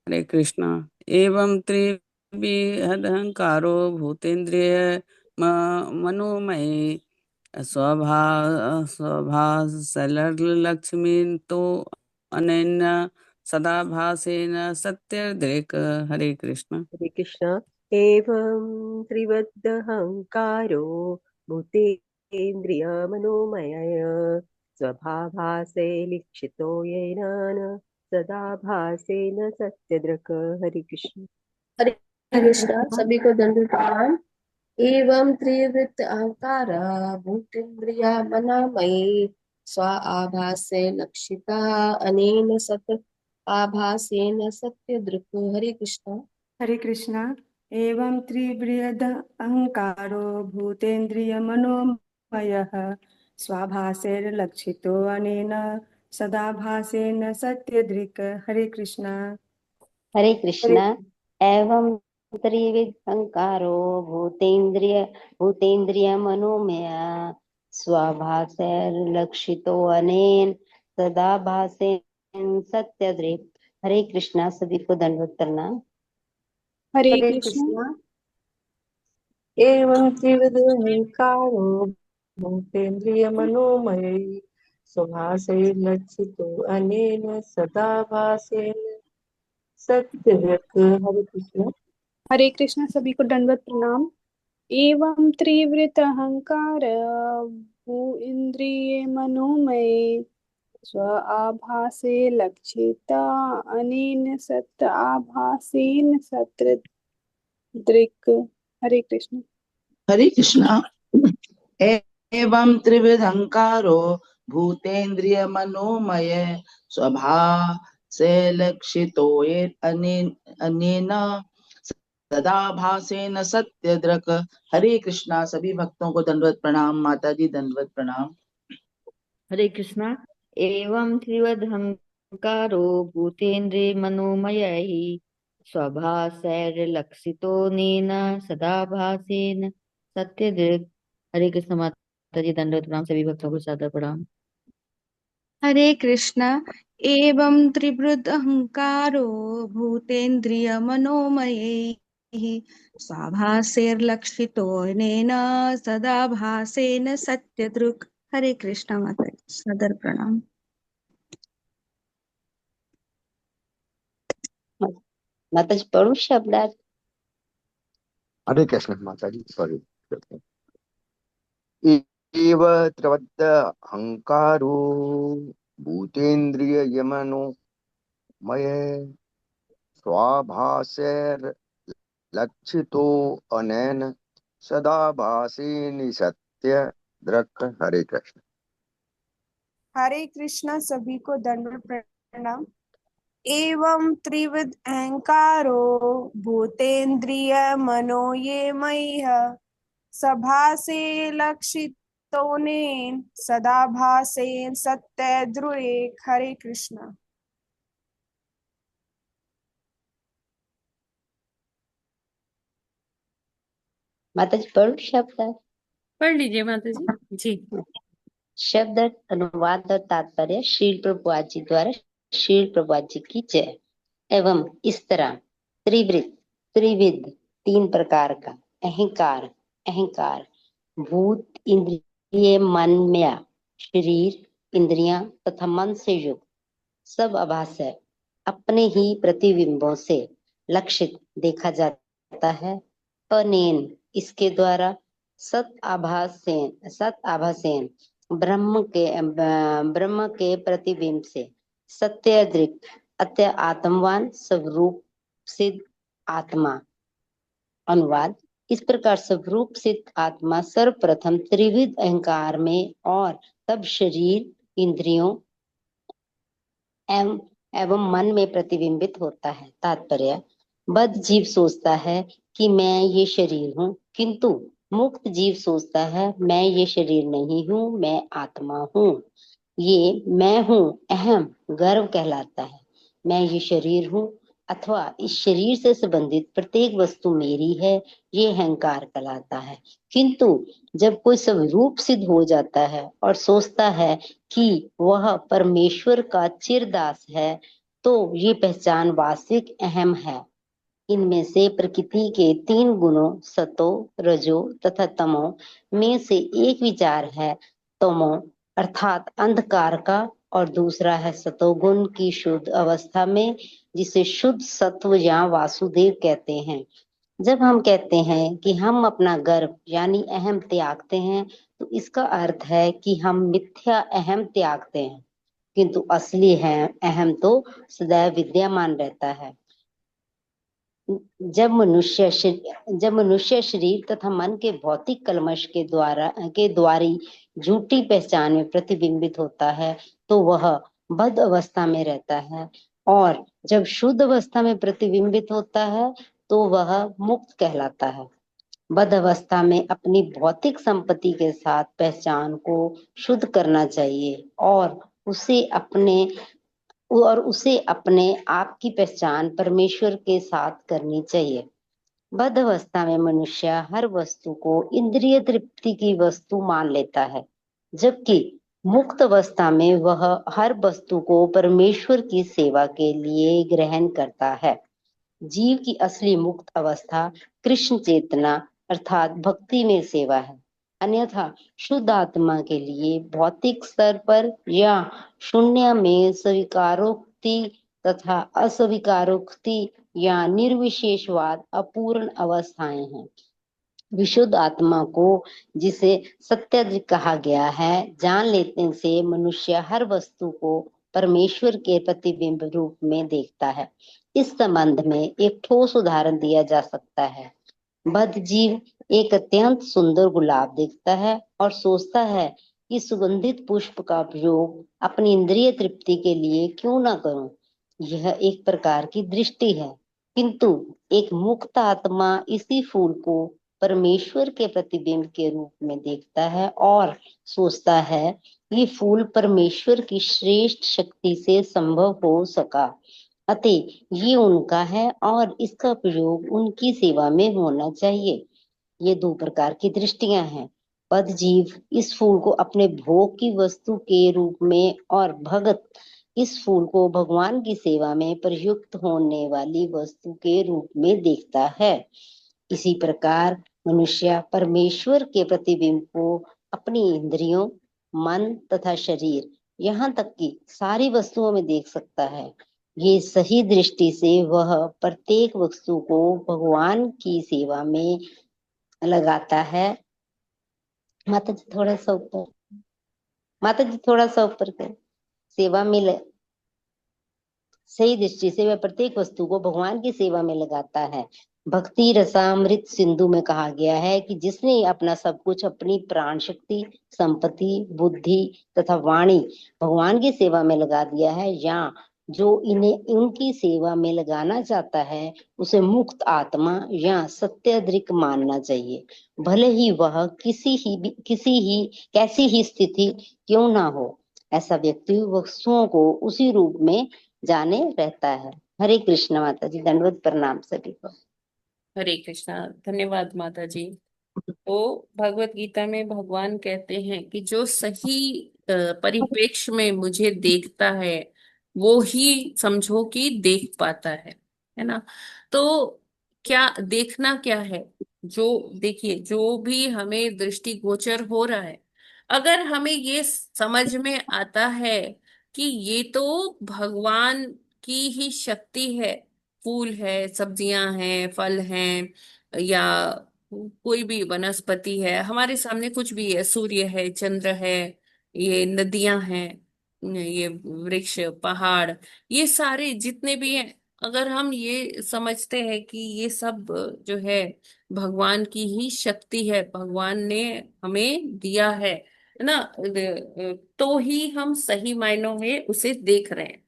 हरे कृष्णा। एवं त्रिविधहंकारो भूतेन्द्रिय मनोमयी स्वभासलक्ष्मी तो अनन्य सदाभासेन सत्यदृक्। हरे कृष्ण। हरे कृष्ण। एवं त्रिवदहंकारो भूतेन्द्रियमनोमय स्वभावासे लिक्षितो येन सदा भासेन सत्यदृक्। हरे कृष्ण। हरे कृष्णा। सभी को दंड प्रणाम। एवं त्रिवृत्त अहंकार भूतेन्द्रिया मनामयी स्व आभासे लक्षिता अनेन सत आभासेन सत्य दृक्। हरे कृष्णा। हरे कृष्णा। एवं त्रिवृद अहंकारो भूतेन्द्रिय मनोमयः स्वाभासेर्लक्षितो अनेन सदाभासेन सत्यदृक्। हरे कृष्णा। हरे कृष्णा। एवं त्रिविध अहंकारो भूतेन्द्रिय मनोमय स्वाभासैर्लक्षितो अनेन सदाभासेन सत्यदृक्। हरे कृष्णा। सभी को दंडवत प्रणाम। हरे हरे कृष्ण। कृष्णा। एवं त्रिविधोऽहंकारो भूतेन्द्रिय मनोमयी स्वभासे लक्षितो अनेन सदा भासेन सत्यदृक्। हरे कृष्ण। हरे कृष्ण। सभी को दंडवत प्रणाम। एवं त्रिवृत अहंकार भू इंद्रिय मनोमय स्व आभासे लक्षिता अनेन सत आभासेन सत्र दृक्। हरे कृष्ण। हरे कृष्णा। एवं त्रिविधंकारो भूतेन्द्रिय मनोमय स्वभाव से लक्षितो ये अनेन सदा भासेन सत्यदृक्। हरे कृष्णा। सभी भक्तों को दंडवत प्रणाम। माता जी दंडवत प्रणाम। हरे कृष्णा। एवं त्रिवदहंकारो भूतेन्द्रिय मनोमय स्वभासैर्लक्षितो नेन सदाभासेन सत्यदृक्। हरे कृष्ण। माता जी दंडवत प्रणाम। सभी भक्तों को सादर प्रणाम। हरे कृष्ण। एवं त्रिवृद अहंकारो भूतेन्द्रिय मनोमयैः स्वाभासेर्लक्षितो नेन सदा भासेन सत्यदृक्। हरे कृष्ण। माता सदर प्रणाम। माता जी पढ़ू शब्दार्थ। हरे कृष्ण माता जी, सॉरी। एव त्रिवद्ध अहंकारो भूतेन्द्रिय यमनो मय स्वाभासैर्लक्षितो अनेन सदा भासेन सत्य दृक्। हरे कृष्ण। हरे कृष्ण। सभी को दंड प्रणाम। एवं त्रिविध अहंकारो भूतेन्द्रिय मनो ये मय्य सभासे लक्षितो नेन सदा भासेन सत्य ध्रुवे। हरे कृष्ण। माता जी पढ़ू शब्दार्थ। पढ़ लीजिए माता जी। जी। शब्द अनुवाद और तात्पर्य श्रील प्रभुपाद जी द्वारा। श्रील प्रभुपाद जी की जय। एवं इस तरह त्रिवृत त्रिविध तीन प्रकार का अहंकार अहंकार भूत इंद्रिय मन में शरीर इंद्रियां तथा मन से युक्त सब आभास अपने ही प्रतिबिंबों से लक्षित देखा जाता है। अनेन इसके द्वारा सत आभासेन ब्रह्म के प्रतिबिंब से सत्यादृक अत्य आत्मवान स्वरूप सिद्ध आत्मा। अनुवाद। इस प्रकार स्वरूप सिद्ध आत्मा सर्वप्रथम त्रिविध अहंकार में और तब शरीर इंद्रियों एवं एवं मन में प्रतिबिंबित होता है। तात्पर्य, बद्ध जीव सोचता है कि मैं ये शरीर हूँ, किंतु मुक्त जीव सोचता है मैं ये शरीर नहीं हूँ, मैं आत्मा हूँ। ये मैं हूँ अहम गर्व कहलाता है। मैं ये शरीर हूँ अथवा इस शरीर से संबंधित प्रत्येक वस्तु मेरी है, ये अहंकार कहलाता है। किंतु जब कोई स्वरूप सिद्ध हो जाता है और सोचता है कि वह परमेश्वर का चिरदास है, तो ये पहचान वास्तविक अहम है। इनमें से प्रकृति के 3 गुणों सतो, रजो तथा तमो में से एक विचार है तमो अर्थात अंधकार का, और दूसरा है सतोगुण की शुद्ध अवस्था में, जिसे शुद्ध सत्व या वासुदेव कहते हैं। जब हम कहते हैं कि हम अपना गर्व यानी अहम त्यागते हैं, तो इसका अर्थ है कि हम मिथ्या अहम त्यागते हैं, किंतु असली है अहम तो सदैव विद्यमान रहता है। जब मनुष्य शरीर तथा मन के भौतिक कलमश के द्वारी झूठी पहचान में प्रतिबिंबित होता है, तो वह बद्ध अवस्था में रहता है, और जब शुद्ध अवस्था में प्रतिबिंबित होता है तो वह मुक्त कहलाता है। बद्ध अवस्था में अपनी भौतिक संपत्ति के साथ पहचान को शुद्ध करना चाहिए, और उसे अपने आप की पहचान परमेश्वर के साथ करनी चाहिए। बद्ध अवस्था में मनुष्य हर वस्तु को इंद्रिय तृप्ति की वस्तु मान लेता है, जबकि मुक्त अवस्था में वह हर वस्तु को परमेश्वर की सेवा के लिए ग्रहण करता है। जीव की असली मुक्त अवस्था कृष्ण चेतना अर्थात भक्ति में सेवा है। अन्यथा शुद्ध आत्मा के लिए भौतिक स्तर पर या शून्य में स्वीकारोक्ति तथा अस्वीकारोक्ति या निर्विशेषवाद अपूर्ण अवस्थाएं हैं। विशुद्ध आत्मा को, जिसे सत्य कहा गया है, जान लेने से मनुष्य हर वस्तु को परमेश्वर के प्रतिबिंब रूप में देखता है। इस संबंध में एक ठोस उदाहरण दिया जा सकता है। बद्ध जीव एक अत्यंत सुंदर गुलाब देखता है और सोचता है कि सुगंधित पुष्प का प्रयोग अपनी इंद्रिय तृप्ति के लिए क्यों ना करूं। यह एक प्रकार की दृष्टि है, किंतु एक मुक्त आत्मा इसी फूल को परमेश्वर के प्रतिबिंब के रूप में देखता है और सोचता है ये फूल परमेश्वर की श्रेष्ठ शक्ति से संभव हो सका, अतः ये उनका है और इसका प्रयोग उनकी सेवा में होना चाहिए। ये 2 प्रकार की दृष्टियां हैं। बद्ध जीव इस फूल को अपने भोग की वस्तु के रूप में और भगत इस फूल को भगवान की सेवा में प्रयुक्त होने वाली वस्तु के रूप में देखता है। इसी प्रकार मनुष्य परमेश्वर के प्रतिबिंब को अपनी इंद्रियों, मन तथा शरीर, यहाँ तक कि सारी वस्तुओं में देख सकता है। ये सही दृष्टि से वह प्रत्येक वस्तु को भगवान की सेवा में लगाता है। माता जी थोड़ा सा ऊपर कर। सेवा में सही दृष्टि से वह प्रत्येक वस्तु को भगवान की सेवा में लगाता है। भक्ति रसामृत सिंधु में कहा गया है कि जिसने अपना सब कुछ, अपनी प्राण शक्ति, संपत्ति, बुद्धि तथा वाणी भगवान की सेवा में लगा दिया है, या जो इन्हें उनकी सेवा में लगाना चाहता है, उसे मुक्त आत्मा या सत्यदृक मानना चाहिए, भले ही वह कैसी ही स्थिति क्यों ना हो। ऐसा व्यक्ति वस्तुओं को उसी रूप में जाने रहता है। हरे कृष्ण माता जी, दंडवत प्रणाम सभी को। हरे कृष्णा। धन्यवाद माता जी। तो भगवत गीता में भगवान कहते हैं कि जो सही परिप्रेक्ष्य में मुझे देखता है वो ही समझो कि देख पाता है ना। तो क्या देखना क्या है? जो देखिए, जो भी हमें दृष्टि गोचर हो रहा है, अगर हमें ये समझ में आता है कि ये तो भगवान की ही शक्ति है, फूल है, सब्जियां हैं, फल हैं, या कोई भी वनस्पति है, हमारे सामने कुछ भी है, सूर्य है, चंद्र है, ये नदियां हैं, ये वृक्ष, पहाड़, ये सारे जितने भी हैं, अगर हम ये समझते हैं कि ये सब जो है भगवान की ही शक्ति है, भगवान ने हमें दिया है ना, तो ही हम सही मायनों में उसे देख रहे हैं।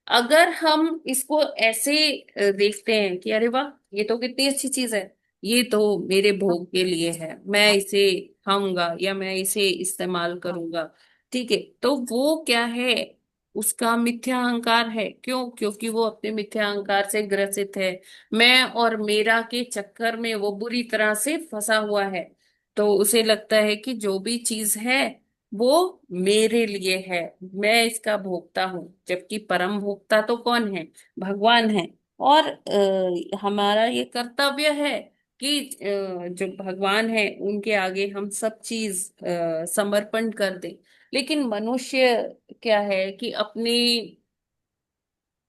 अगर हम इसको ऐसे देखते हैं कि अरे वाह, ये तो कितनी अच्छी चीज है, ये तो मेरे भोग के लिए है, मैं इसे खाऊंगा या मैं इसे इस्तेमाल करूंगा, ठीक है, तो वो क्या है, उसका मिथ्या अहंकार है। क्यों? क्योंकि वो अपने मिथ्या अहंकार से ग्रसित है। मैं और मेरा के चक्कर में वो बुरी तरह से फंसा हुआ है। तो उसे लगता है कि जो भी चीज है वो मेरे लिए है, मैं इसका भोक्ता हूँ, जबकि परम भोक्ता तो कौन है? भगवान है। और हमारा ये कर्तव्य है कि जो भगवान है उनके आगे हम सब चीज समर्पण कर दें। लेकिन मनुष्य क्या है कि अपने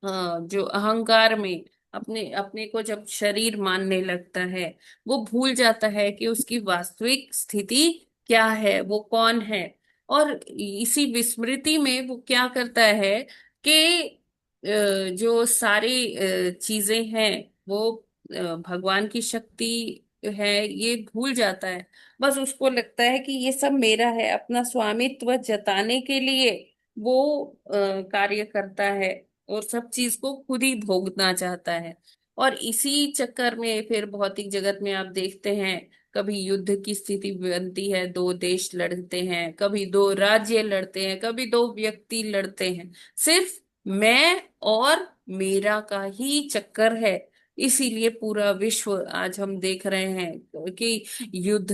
जो अहंकार में अपने अपने को जब शरीर मानने लगता है, वो भूल जाता है कि उसकी वास्तविक स्थिति क्या है, वो कौन है। और इसी विस्मृति में वो क्या करता है कि जो सारी चीजें हैं वो भगवान की शक्ति है, ये भूल जाता है। बस उसको लगता है कि ये सब मेरा है, अपना स्वामित्व जताने के लिए वो कार्य करता है और सब चीज को खुद ही भोगना चाहता है। और इसी चक्कर में फिर भौतिक जगत में आप देखते हैं, कभी युद्ध की स्थिति बनती है, दो देश लड़ते हैं, कभी दो राज्य लड़ते हैं, कभी दो व्यक्ति लड़ते हैं। सिर्फ मैं और मेरा का ही चक्कर है। इसीलिए पूरा विश्व आज हम देख रहे हैं कि युद्ध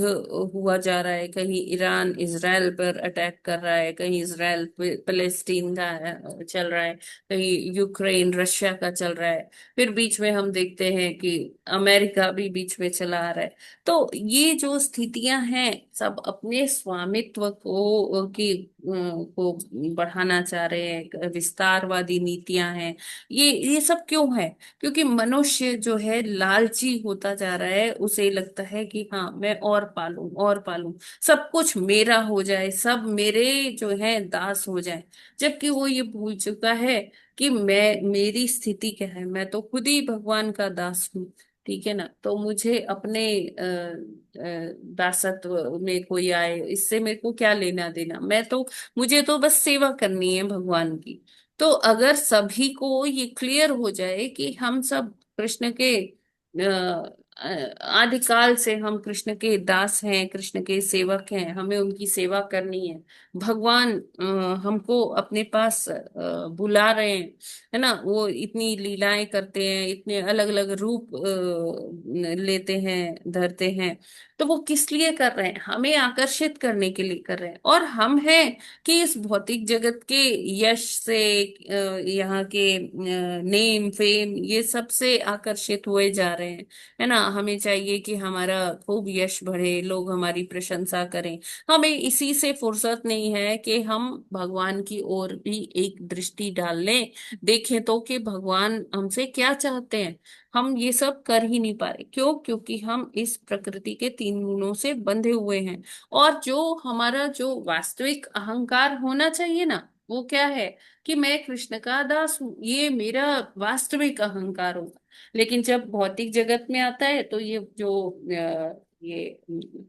हुआ जा रहा है। कहीं ईरान इजराइल पर अटैक कर रहा है, कहीं इजराइल फलस्तीन का चल रहा है, कहीं यूक्रेन रशिया का चल रहा है। फिर बीच में हम देखते हैं कि अमेरिका भी बीच में चला आ रहा है। तो ये जो स्थितियां हैं सब अपने स्वामित्व को बढ़ाना चाह रहे हैं, विस्तारवादी नीतियां हैं। ये सब क्यों है? क्योंकि मनुष्य जो है लालची होता जा रहा है। उसे लगता है कि हाँ, मैं और पालूं और पालूं, सब कुछ मेरा हो जाए, सब मेरे जो है दास हो जाए। जबकि वो ये भूल चुका है कि मैं, मेरी स्थिति क्या है, मैं तो खुद ही भगवान का दास हूँ। ठीक है ना? तो मुझे अपने दासत्व में कोई आए, इससे मेरे को क्या लेना देना? मैं तो, मुझे तो बस सेवा करनी है भगवान की। तो अगर सभी को ये क्लियर हो जाए कि हम सब कृष्ण के आदिकाल से हम कृष्ण के दास हैं, कृष्ण के सेवक हैं, हमें उनकी सेवा करनी है। भगवान हमको अपने पास बुला रहे हैं, है ना? वो इतनी लीलाएं करते हैं, इतने अलग अलग रूप लेते हैं, धरते हैं। तो वो किस लिए कर रहे हैं? हमें आकर्षित करने के लिए कर रहे हैं। और हम हैं कि इस भौतिक जगत के यश से, यहाँ के नेम फेम, ये सब से आकर्षित हुए जा रहे हैं, है ना? हमें चाहिए कि हमारा खूब यश बढ़े, लोग हमारी प्रशंसा करें। हमें इसी से फुर्सत नहीं है कि हम भगवान की ओर भी एक दृष्टि डाल लें, देखें तो कि भगवान हमसे क्या चाहते हैं। हम ये सब कर ही नहीं पा रहे। क्यों? क्योंकि हम इस प्रकृति के तीन गुणों से बंधे हुए हैं। और जो हमारा जो वास्तविक अहंकार होना चाहिए ना, वो क्या है कि मैं कृष्ण का दास हूँ, ये मेरा वास्तविक अहंकार होगा। लेकिन जब भौतिक जगत में आता है तो ये जो ये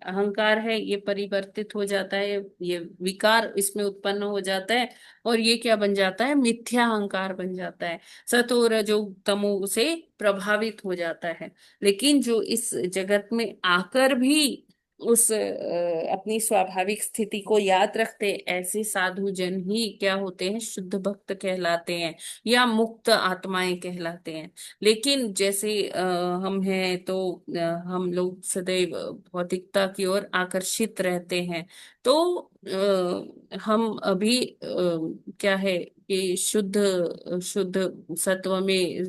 अहंकार है, ये परिवर्तित हो जाता है, ये विकार इसमें उत्पन्न हो जाता है। और ये क्या बन जाता है? मिथ्या अहंकार बन जाता है। सतो रजो तमो से प्रभावित हो जाता है। लेकिन जो इस जगत में आकर भी उस अपनी स्वाभाविक स्थिति को याद रखते, ऐसे साधु जन ही क्या होते हैं? शुद्ध भक्त कहलाते हैं या मुक्त आत्माएं कहलाते हैं। लेकिन जैसे हम हैं तो हम लोग सदैव भौतिकता की ओर आकर्षित रहते हैं। तो हम अभी क्या है कि शुद्ध शुद्ध सत्व में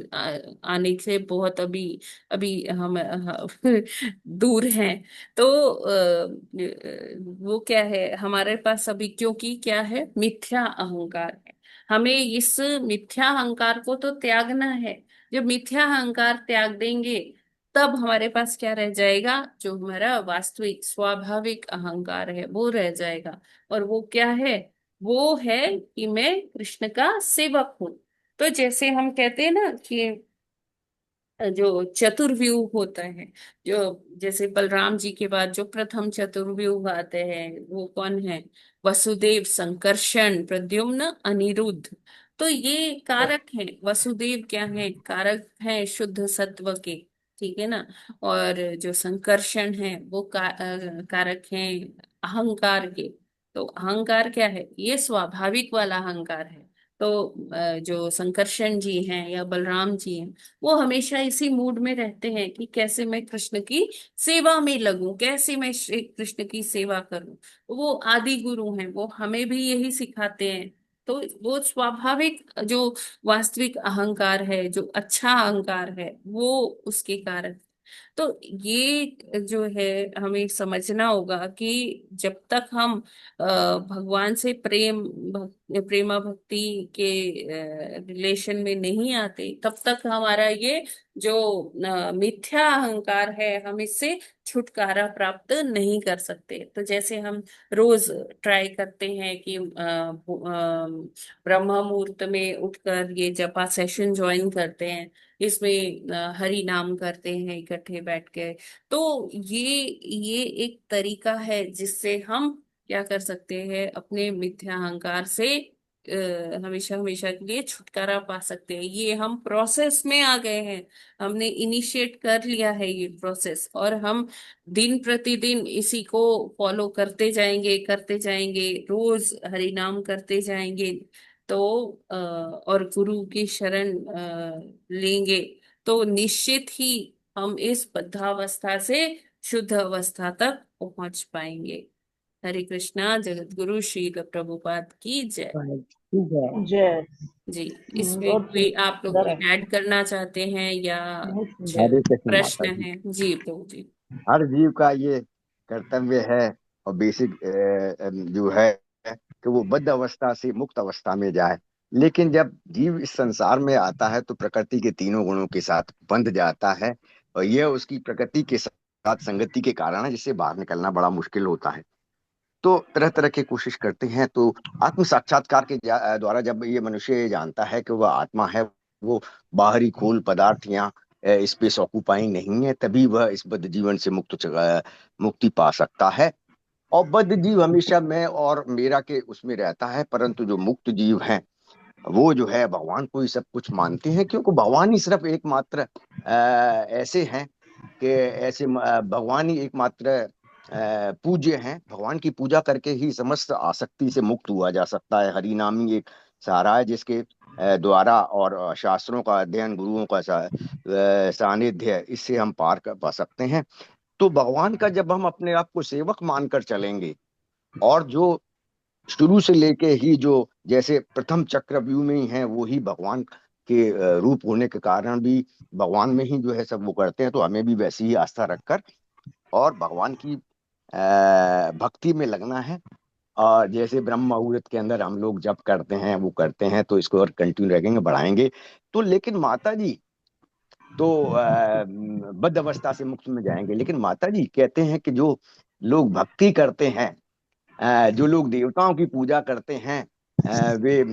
आने से बहुत अभी अभी हम दूर हैं। तो वो क्या है हमारे पास अभी? क्योंकि क्या है? मिथ्या अहंकार है। हमें इस मिथ्या अहंकार को तो त्यागना है। जब मिथ्या अहंकार त्याग देंगे, तब हमारे पास क्या रह जाएगा? जो हमारा वास्तविक स्वाभाविक अहंकार है वो रह जाएगा। और वो क्या है? वो है कि मैं कृष्ण का सेवक हूँ। तो जैसे हम कहते हैं ना कि जो चतुर्व्यूह होता है, जो जैसे बलराम जी के बाद जो प्रथम चतुर्व्यूह आते हैं वो कौन है? वसुदेव, संकर्षण, प्रद्युम्न, अनिरुद्ध। तो ये कारक हैं, वसुदेव क्या है, कारक हैं शुद्ध सत्व के, ठीक है ना। और जो संकर्षण है वो कारक हैं अहंकार के। तो अहंकार क्या है, ये स्वाभाविक वाला अहंकार है। तो जो संकर्षण जी हैं या बलराम जी हैं, वो हमेशा इसी मूड में रहते हैं कि कैसे मैं कृष्ण की सेवा में लगूं, कैसे मैं श्री कृष्ण की सेवा करूं। वो आदि गुरु हैं, वो हमें भी यही सिखाते हैं। तो वो स्वाभाविक जो वास्तविक अहंकार है, जो अच्छा अहंकार है, वो उसके कारण। तो ये जो है हमें समझना होगा कि जब तक हम भगवान से प्रेमा भक्ति के रिलेशन में नहीं आते, तब तक हमारा ये जो मिथ्या अहंकार है, हम इससे छुटकारा प्राप्त नहीं कर सकते। तो जैसे हम रोज ट्राई करते हैं कि ब्रह्म मुहूर्त में उठकर ये जपा सेशन ज्वाइन करते हैं, इसमें हरि नाम करते हैं इकट्ठे बैठ के। तो ये एक तरीका है जिससे हम क्या कर सकते हैं, अपने मिथ्या अहंकार से हमेशा हमेशा के लिए छुटकारा पा सकते हैं। ये हम प्रोसेस में आ गए हैं, हमने इनिशिएट कर लिया है ये प्रोसेस, और हम दिन प्रतिदिन इसी को फॉलो करते जाएंगे, रोज हरि नाम करते जाएंगे। तो और गुरु की शरण लेंगे, तो निश्चित ही हम इस बद्धावस्था से शुद्ध अवस्था तक पहुंच पाएंगे। हरे कृष्णा। जगत गुरु श्रील प्रभुपाद की जय। जय। जय। जी, इसमें बहुत कोई आप लोग सुंदर है। कुछ ऐड करना चाहते हैं या बहुत कुछ सुंदर। हरे कृष्ण माता प्रश्न जी। है? जी प्रभु जी। हर जीव का ये कर्तव्य है और बेसिक जो है कि वो बद्ध अवस्था से मुक्त अवस्था में जाए। लेकिन जब जीव इस संसार में आता है तो प्रकृति के तीनों गुणों के साथ बंध जाता है, और यह उसकी प्रकृति के साथ संगति के कारण है, जिससे बाहर निकलना बड़ा मुश्किल होता है। तो तरह तरह की कोशिश करते हैं। तो आत्म साक्षात्कार के द्वारा जब ये मनुष्य ये जानता है कि वह आत्मा है, वो बाहरी खोल पदार्थ या स्पेस ऑक्यूपाइंग नहीं है, तभी वह इस बद्ध जीवन से मुक्ति पा सकता है। और बद्ध जीव हमेशा मैं और मेरा के उसमें रहता है, परंतु जो मुक्त जीव हैं वो जो है भगवान को ही सब कुछ मानते हैं, क्योंकि भगवान ही सिर्फ एकमात्र ऐसे हैं कि भगवान ही एकमात्र पूज्य हैं। भगवान की पूजा करके ही समस्त आसक्ति से मुक्त हुआ जा सकता है। हरि नाम ही एक सहारा है जिसके द्वारा और शास्त्रों का अध्ययन, गुरुओं का सानिध्य, इससे हम पार कर पा सकते हैं। तो भगवान का जब हम अपने आप को सेवक मानकर चलेंगे, और जो शुरू से लेके ही जो जैसे प्रथम चक्रव्यूह में ही है वो ही भगवान के रूप होने के कारण भी भगवान में ही जो है सब वो करते हैं, तो हमें भी वैसी ही आस्था रखकर और भगवान की भक्ति में लगना है। और जैसे ब्रह्म मुहूर्त के अंदर हम लोग जब करते हैं वो करते हैं, तो इसको और कंटिन्यू रखेंगे, बढ़ाएंगे। तो लेकिन माता जी तो बद्ध अवस्था से मुक्त में जाएंगे। लेकिन माता जी कहते हैं कि जो लोग भक्ति करते हैं, जो लोग देवताओं की पूजा करते हैं, वे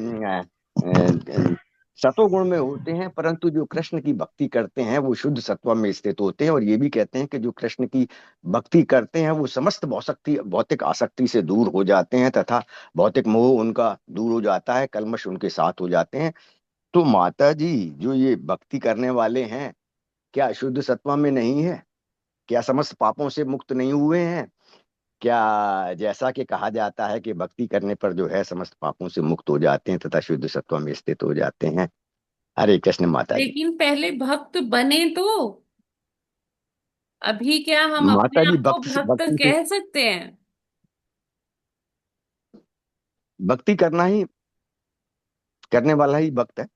सतोगुण में होते हैं, परंतु जो कृष्ण की भक्ति करते हैं वो शुद्ध सत्व में स्थित होते हैं। और ये भी कहते हैं कि जो कृष्ण की भक्ति करते हैं वो समस्त भौतिक आसक्ति से दूर हो जाते हैं, तथा भौतिक मोह उनका दूर हो जाता है, कल्मश उनके साथ हो जाते हैं। तो माता जी जो ये भक्ति करने वाले हैं, क्या शुद्ध सत्व में नहीं है? क्या समस्त पापों से मुक्त नहीं हुए हैं? क्या जैसा कि कहा जाता है कि भक्ति करने पर जो है समस्त पापों से मुक्त हो जाते हैं तथा शुद्ध सत्व में स्थित हो जाते हैं? हरे कृष्ण माता जी। लेकिन पहले भक्त बने तो, अभी क्या हम अपने माता जी आप को भक्त भक्ति से कह सकते हैं? भक्ति करना ही, करने वाला ही भक्त है।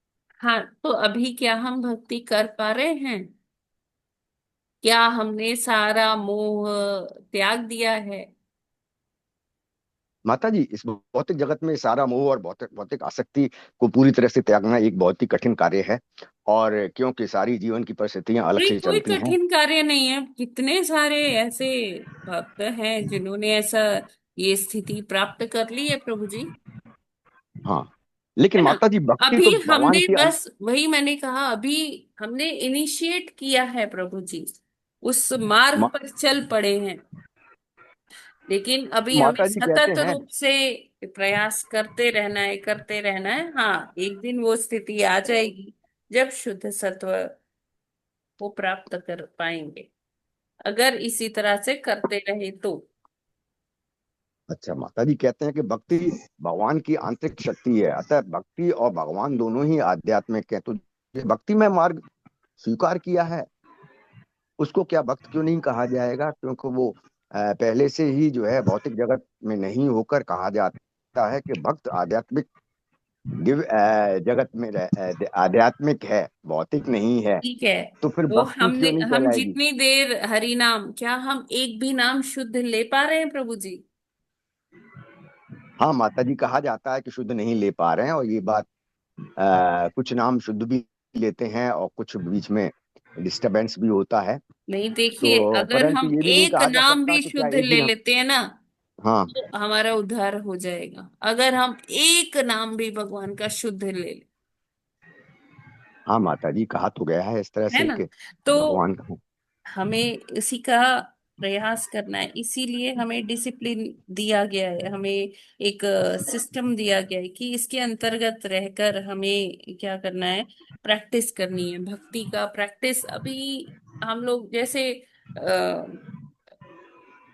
हाँ, तो अभी क्या हम भक्ति कर पा रहे हैं? क्या हमने सारा मोह त्याग दिया है? माता जी इस भौतिक जगत में सारा मोह और भौतिक भौतिक आसक्ति को पूरी तरह से त्यागना एक बहुत ही कठिन कार्य है। और क्योंकि सारी जीवन की परिस्थितियां अलग कोई से कोई चलती हैं। कठिन कार्य नहीं है, कितने सारे ऐसे भक्त हैं जिन्होंने ऐसा ये स्थिति प्राप्त कर ली है प्रभु जी, हाँ, लेकिन है ना। माता जी भक्ति अभी तो भगवान हमने की बस वही मैंने कहा, अभी हमने इनिशिएट किया है प्रभु जी, उस मार्ग मा, पर चल पड़े हैं। लेकिन तो अभी हमें माता जी कहते सतत हैं, रूप से प्रयास करते रहना है, करते रहना है। हाँ, एक दिन वो स्थिति आ जाएगी जब शुद्ध सत्व वो प्राप्त कर पाएंगे, अगर इसी तरह से करते रहे तो। अच्छा माता जी कहते हैं कि भक्ति भगवान की आंतरिक शक्ति है, अतः भक्ति और भगवान दोनों ही आध्यात्मिक है। तो ये भक्ति में मार्ग स्वीकार किया है, उसको क्या भक्त क्यों नहीं कहा जाएगा? क्योंकि वो पहले से ही जो है भौतिक जगत में नहीं होकर कहा जाता है कि भक्त आध्यात्मिक जगत में आध्यात्मिक है, भौतिक नहीं है। ठीक है। तो फिर तो भक्ति क्यों नहीं हम कहलाएगी? जितनी देर हरि नाम, क्या हम एक भी नाम शुद्ध ले पा रहे हैं प्रभु जी? हाँ माता जी, कहा जाता है कि शुद्ध नहीं ले पा रहे हैं, और ये बात कुछ नाम शुद्ध भी लेते हैं और कुछ बीच में डिस्टरबेंस भी होता है। नहीं, देखिए, तो अगर परंतु हम ये भी नहीं एक कहा जा नाम सकता भी कि क्या शुद्ध एक ही ले नाम। लेते हैं ना, हाँ तो हमारा उद्धार हो जाएगा। अगर हम एक नाम भी भगवान का शुद्ध ले ले, हाँ माता जी, कहा तो गया है इस तरह है से ना? कि तो भगवान का। हमें इसी का प्रयास करना है। इसीलिए हमें डिसिप्लिन दिया गया है, हमें एक सिस्टम दिया गया है कि इसके अंतर्गत रहकर हमें क्या करना है, प्रैक्टिस करनी है भक्ति का। प्रैक्टिस अभी हम लोग जैसे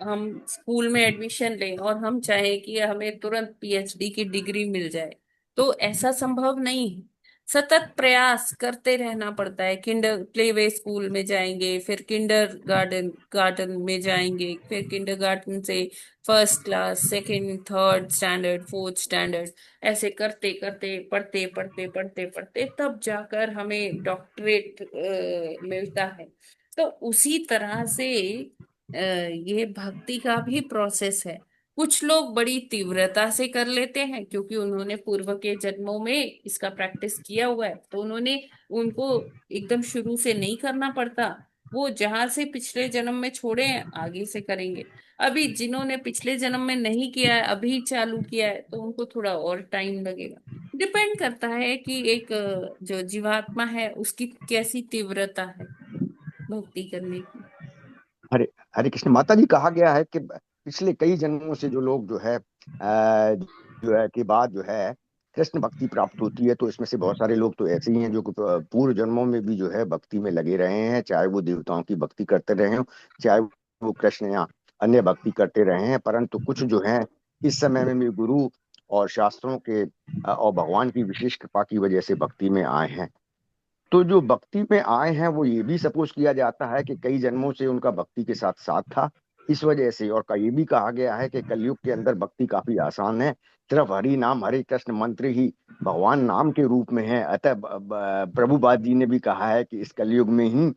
हम स्कूल में एडमिशन लें और हम चाहें कि हमें तुरंत पीएचडी की डिग्री मिल जाए, तो ऐसा संभव नहीं है। सतत प्रयास करते रहना पड़ता है। किंडर प्ले वे स्कूल में जाएंगे, फिर किंडर गार्डन में जाएंगे, फिर किंडर गार्डन से first class, second, third standard, fourth standard, ऐसे करते करते पढ़ते पढ़ते पढ़ते पढ़ते तब जाकर हमें डॉक्टरेट मिलता है। तो उसी तरह से ये भक्ति का भी प्रोसेस है। कुछ लोग बड़ी तीव्रता से कर लेते हैं क्योंकि उन्होंने पूर्व के जन्मों में इसका प्रैक्टिस किया हुआ है, तो उनको एकदम शुरू से नहीं करना पड़ता। वो जहां से पिछले जन्म में छोड़े हैं आगे से करेंगे। अभी जिन्होंने पिछले जन्म में नहीं किया है, अभी चालू किया है, तो उनको थोड़ा और टाइम लगेगा। डिपेंड करता है कि एक जो जीवात्मा है उसकी कैसी तीव्रता है भक्ति करने की। हरे हरे कृष्ण माता जी, कहा गया है कि पिछले कई जन्मों से जो लोग जो है के बाद जो है कृष्ण भक्ति प्राप्त होती है, तो इसमें से बहुत सारे लोग तो ऐसे ही हैं जो कि पूर्व जन्मों में भी जो है भक्ति में लगे रहे हैं, चाहे वो देवताओं की भक्ति करते रहे हो, चाहे वो कृष्ण या अन्य भक्ति करते रहे हैं। परंतु कुछ जो है इस समय में भी गुरु और शास्त्रों के और भगवान की विशेष कृपा की वजह से भक्ति में आए हैं। तो जो भक्ति में आए हैं वो ये भी सपोज किया जाता है कि कई जन्मों से उनका भक्ति के साथ साथ था, इस वजह से। और ये भी कहा गया है कि कलयुग के अंदर भक्ति काफी आसान है, सिर्फ हरि नाम हरे कृष्ण मंत्र ही भगवान नाम के रूप में है। अतः प्रभुपाद जी ने भी कहा है कि इस कलयुग में ही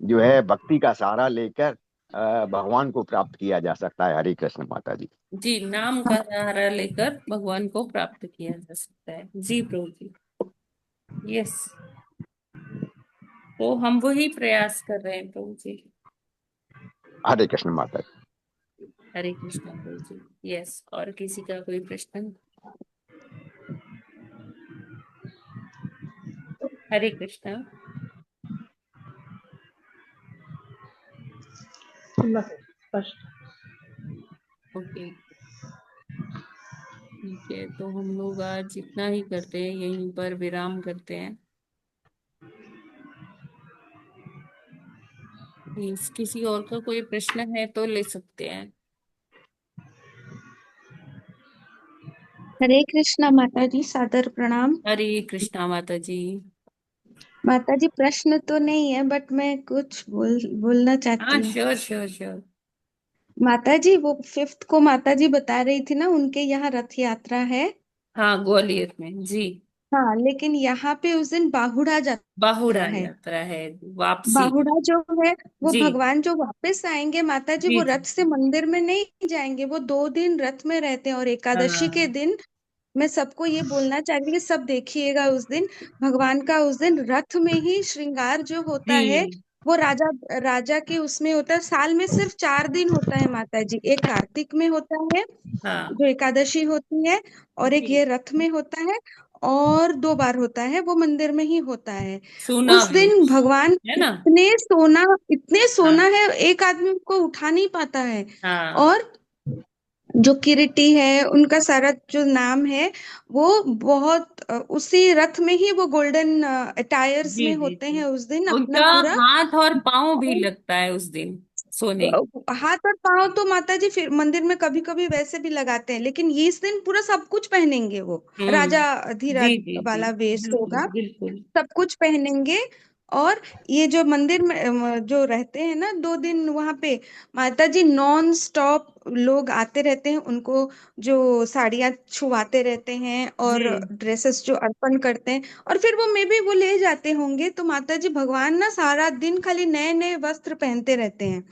जो है भक्ति का सहारा लेकर भगवान को प्राप्त किया जा सकता है। हरे कृष्ण माता जी। जी, नाम का सहारा लेकर भगवान को प्राप्त किया जा सकता है। जी प्रभु जी, यस। तो हम वही प्रयास कर रहे हैं प्रभु जी। हरे कृष्ण माता जी। हरे कृष्णा प्रभु जी, यस। और किसी का कोई प्रश्न? हरे कृष्णा। स्पष्ट। ओके, ठीक है। तो हम लोग आज जितना ही करते हैं यहीं पर विराम करते हैं। किसी और का कोई प्रश्न है तो ले सकते हैं। हरे कृष्णा माता जी, सादर प्रणाम। हरे कृष्णा माता जी। माता जी, प्रश्न तो नहीं है बट मैं कुछ बोलना चाहती हाँ, हूँ। Sure sure sure. माता जी, वो 5th को माता जी बता रही थी ना, उनके यहाँ रथ यात्रा है। हाँ, ग्वालियर में जी। हाँ, लेकिन यहाँ पे उस दिन बाहुड़ा बाहुड़ा यात्रा है। यात्रा है, वापसी। बाहुड़ा जो है वो जी भगवान जो वापस आएंगे माता जी, जी वो जी। रथ से मंदिर में नहीं जाएंगे, वो 2 दिन रथ में रहते हैं। और एकादशी के हाँ दिन मैं सबको ये बोलना चाह रही हूँ कि सब देखिएगा उस दिन भगवान का, उस दिन रथ में ही श्रृंगार जो होता है जी। वो राजा राजा के उसमें होता है। साल में सिर्फ 4 दिन होता है माता जी, एक कार्तिक में होता है हाँ जो एकादशी होती है, और एक जी, ये रथ में होता है, और 2 बार होता है, वो मंदिर में ही होता है। सुना उस है, दिन भगवान है ना? इतने सोना हाँ है, एक आदमी उनको उठा नहीं पाता है। हाँ। और जो किरीटी है, उनका सारा जो नाम है वो बहुत उसी रथ में ही वो गोल्डन अटायर्स जी में जी होते जी। हैं उस दिन अपना उनका पूरा। हाथ और पाँव भी लगता है उस दिन सोने। हाथ और पाँव तो माता जी फिर मंदिर में कभी कभी वैसे भी लगाते हैं, लेकिन ये इस दिन पूरा सब कुछ पहनेंगे वो। राजा जी धीराज जी जी। वाला वेश बिल्कुल होगा, बिल्कुल। सब कुछ पहनेंगे। और ये जो मंदिर में जो रहते हैं ना 2 दिन वहां पे, माता जी नॉन स्टॉप लोग आते रहते हैं उनको, जो साड़ियाँ छुवाते रहते हैं जी। और ड्रेसेस जो अर्पण करते हैं, और फिर वो मे भी वो ले जाते होंगे। तो माता जी भगवान ना सारा दिन खाली नए नए वस्त्र पहनते रहते हैं।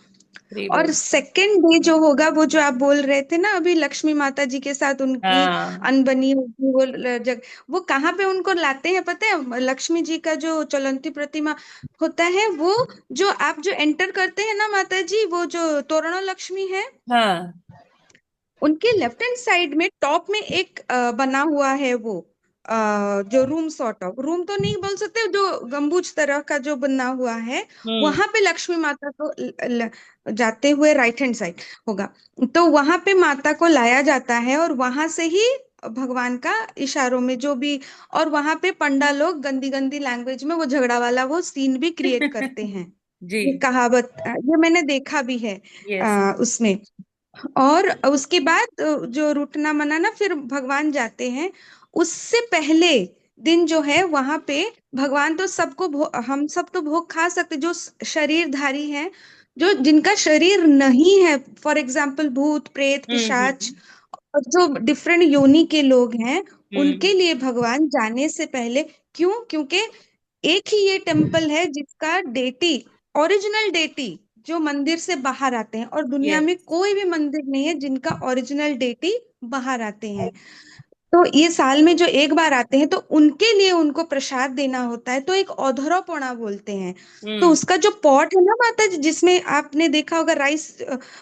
सही और बोल। सेकंड डे जो होगा, वो जो आप बोल रहे थे ना अभी, लक्ष्मी माता जी के साथ उनकी हाँ अनबनी होगी वो वो कहाँ पे उनको लाते हैं पता है? लक्ष्मी जी का जो चलंती प्रतिमा होता है वो, जो आप जो एंटर करते हैं ना माता जी, वो जो तोरणा लक्ष्मी है, हाँ। उनके लेफ्ट हैंड साइड में टॉप में एक बना हुआ है वो, जो रूम सॉर्ट ऑफ रूम तो नहीं बोल सकते, जो गम्बूज तरह का जो बना हुआ है, हम्म। वहां पे लक्ष्मी माता को जाते हुए राइट हैंड साइड होगा। तो वहां पे माता को लाया जाता है और वहां से ही भगवान का इशारों में जो भी, और वहां पे पंडा लोग गंदी गंदी लैंग्वेज में वो झगड़ा वाला वो सीन भी क्रिएट करते हैं। जी। ये कहावत ये मैंने देखा भी है यस। उसमें। और उसके बाद जो रूठना मनाना फिर भगवान जाते हैं, उससे पहले दिन जो है वहां पे भगवान तो सबको हम सब तो भोग खा सकते, जो शरीरधारी हैं, जो जिनका शरीर नहीं है, फॉर एग्जाम्पल भूत प्रेत पिशाच हम्म। और जो डिफरेंट योनि के लोग हैं, हम्म। उनके लिए भगवान जाने से पहले, क्यों? क्योंकि एक ही ये टेम्पल है जिसका डेटी, ओरिजिनल डेटी जो मंदिर से बाहर आते हैं, और दुनिया यस। में कोई भी मंदिर नहीं है जिनका ओरिजिनल डेटी बाहर आते हैं। तो ये साल में जो एक बार आते हैं, तो उनके लिए उनको प्रसाद देना होता है, तो एक औधरोपणा बोलते हैं। तो हम्म। उसका जो पॉट है ना माता जी, जिसमें आपने देखा होगा राइस,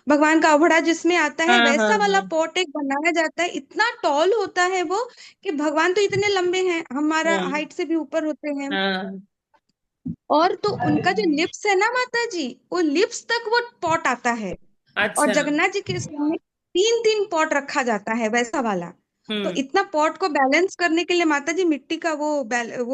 भगवान का अभड़ा जिसमें आता है, हाँ हाँ वैसा वाला हाँ पॉट एक बनाया जाता है। इतना टॉल होता है वो कि भगवान तो इतने लंबे हैं, हमारा हाँ हाइट से भी ऊपर होते हैं। हाँ। और तो उनका जो लिप्स है ना माता जी, वो लिप्स तक वो पॉट आता है। और अच्छा। जगन्नाथ जी के सामने 3 3 पॉट रखा जाता है वैसा वाला। तो हम्म। इतना पॉट को बैलेंस करने के लिए माता जी मिट्टी का वो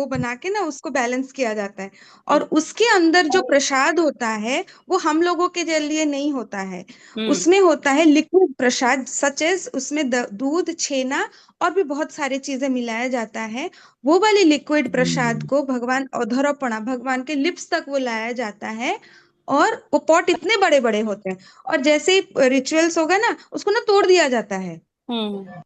बना के ना उसको बैलेंस किया जाता है। और उसके अंदर जो प्रसाद होता है वो हम लोगों के लिए नहीं होता है, हम्म। उसमें होता है लिक्विड प्रसाद, सच एज उसमें दूध छेना और भी बहुत सारी चीजें मिलाया जाता है। वो वाली लिक्विड प्रसाद को भगवान अधरोपणा, भगवान के लिप्स तक वो लाया जाता है। और वो पॉट इतने बड़े बड़े होते हैं, और जैसे ही रिचुअल्स होगा ना उसको ना तोड़ दिया जाता है। हम्म।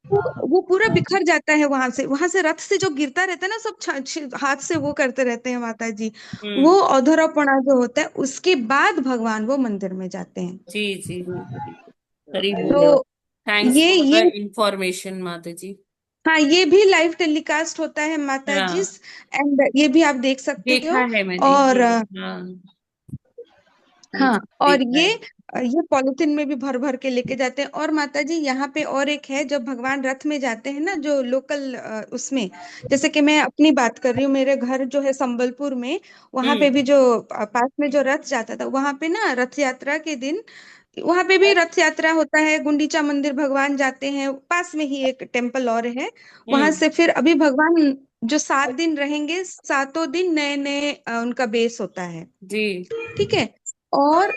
वो पूरा बिखर जाता है, वहां से रथ से जो गिरता रहता है ना, सब हाथ से वो करते रहते हैं माता जी। हम्म। वो अधूरापना जो होता है उसके बाद भगवान वो मंदिर में जाते हैं। जी जी जी। सही बोल रहे हो। तो थैंक्स फॉर ये द इंफॉर्मेशन माता जी। हाँ, ये भी लाइव टेलीकास्ट होता है माता जी। हाँ एंड ये भी आप देख सकते देखा हो। है मैंने और ये। हाँ ये हाँ, और देखा है। ये पॉलिथीन में भी भर भर के लेके जाते हैं। और माता जी यहाँ पे और एक है, जब भगवान रथ में जाते हैं ना, जो लोकल उसमें, जैसे कि मैं अपनी बात कर रही हूँ, मेरे घर जो है संबलपुर में, वहां पे हम्म। भी जो पास में जो रथ जाता था, वहां पे ना रथ यात्रा के दिन, वहां पे भी रथ यात्रा होता है, गुंडीचा मंदिर भगवान जाते हैं, पास में ही एक टेम्पल और है। वहां हम्म। से फिर अभी भगवान जो 7 दिन रहेंगे, 7 दिन नए नए उनका बेस होता है। जी। ठीक है। और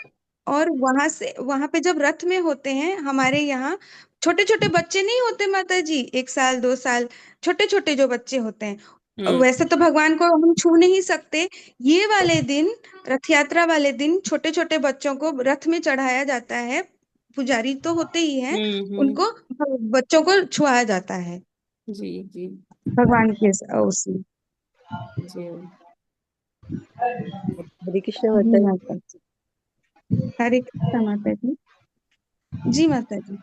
और वहां पे जब रथ में होते हैं, हमारे यहाँ छोटे छोटे बच्चे नहीं होते माता जी, 1 साल 2 साल, छोटे छोटे जो बच्चे होते हैं, हम्म। वैसे तो भगवान को हम छू नहीं सकते। ये वाले दिन, रथ यात्रा वाले दिन, छोटे छोटे बच्चों को रथ में चढ़ाया जाता है। पुजारी तो होते ही हैं, हम्म। उनको बच्चों को छुआया जाता है जी जी भगवान के उसमें। जी। हरे कृष्णा जी माता जी। माता जी। हरे कृष्णा माता जी। जी माता जी।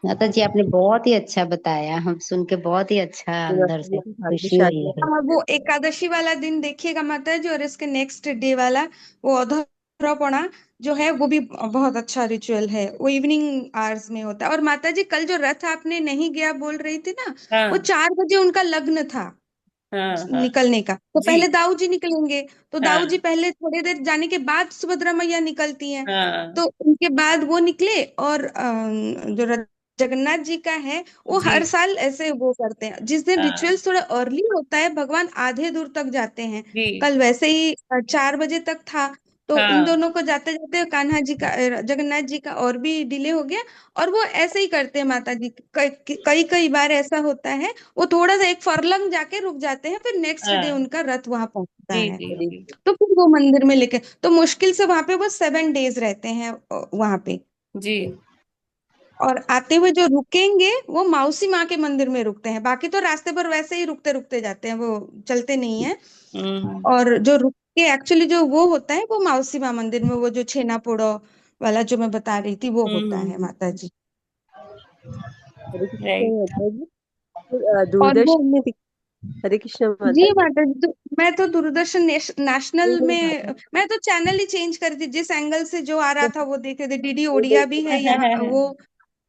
माता जी आपने बहुत ही अच्छा बताया, हम सुन के बहुत ही अच्छा अंदर माता जी से की खुशी हुई भाग्यशाली है। है। हाँ, वो एकादशी वाला दिन देखिएगा माता जी, और इसके नेक्स्ट डे वाला वो अधूरापना जो है, वो भी बहुत अच्छा रिचुअल है, वो इवनिंग आवर्स में होता है। और माता जी कल जो रथ आपने नहीं गया बोल रही थी ना, वो हाँ 4 बजे उनका लग्न था। हाँ हाँ। निकलने का। तो जी। पहले दाऊ जी निकलेंगे, तो दाऊ जी हाँ पहले थोड़ी देर जाने के बाद सुभद्रा मैया निकलती हैं। हाँ। तो उनके बाद वो निकले, और जो जगन्नाथ जी का है वो जी। हर साल ऐसे वो करते हैं। जिस दिन हाँ रिचुअल्स थोड़ा अर्ली होता है, भगवान आधे दूर तक जाते हैं। जी। कल वैसे ही 4 बजे तक था, तो इन हाँ दोनों को जाते जाते कान्हा जी का जगन्नाथ जी का और भी डिले हो गया। और वो ऐसे ही करते हैं माता जी, कई कई कई बार ऐसा होता है, वो थोड़ा सा एक फर्लंग जाके रुक जाते हैं, फिर नेक्स्ट डे हाँ। उनका रथ वहां पहुंचता जी है। जी अरे जी। तो फिर वो मंदिर में लेके, तो मुश्किल से वहां पे वो 7 डेज रहते हैं वहां पे। जी। और आते हुए जो रुकेंगे वो मौसी माँ के मंदिर में रुकते हैं, बाकी तो रास्ते पर वैसे ही रुकते रुकते जाते हैं, वो चलते नहीं है। हम्म। और जो रुक के एक्चुअली जो वो होता है, वो मौसी माँ मंदिर में, वो जो छेना पोड़ो वाला जो मैं बता रही थी, वो होता है हम्म। माता जी। हरे कृष्ण राइट। माता जी। और वो, दूरदर्शन में हरे कृष्ण जी माता जी। माता जी, तो मैं तो दूरदर्शन नहीं नेशनल नहीं में, माता मैं तो चैनल ही चेंज करी थी, जिस एंगल से जो आ रहा जी, था वो देख रहे थे। डीडी वो ओडिया देखो भी है यहाँ, वो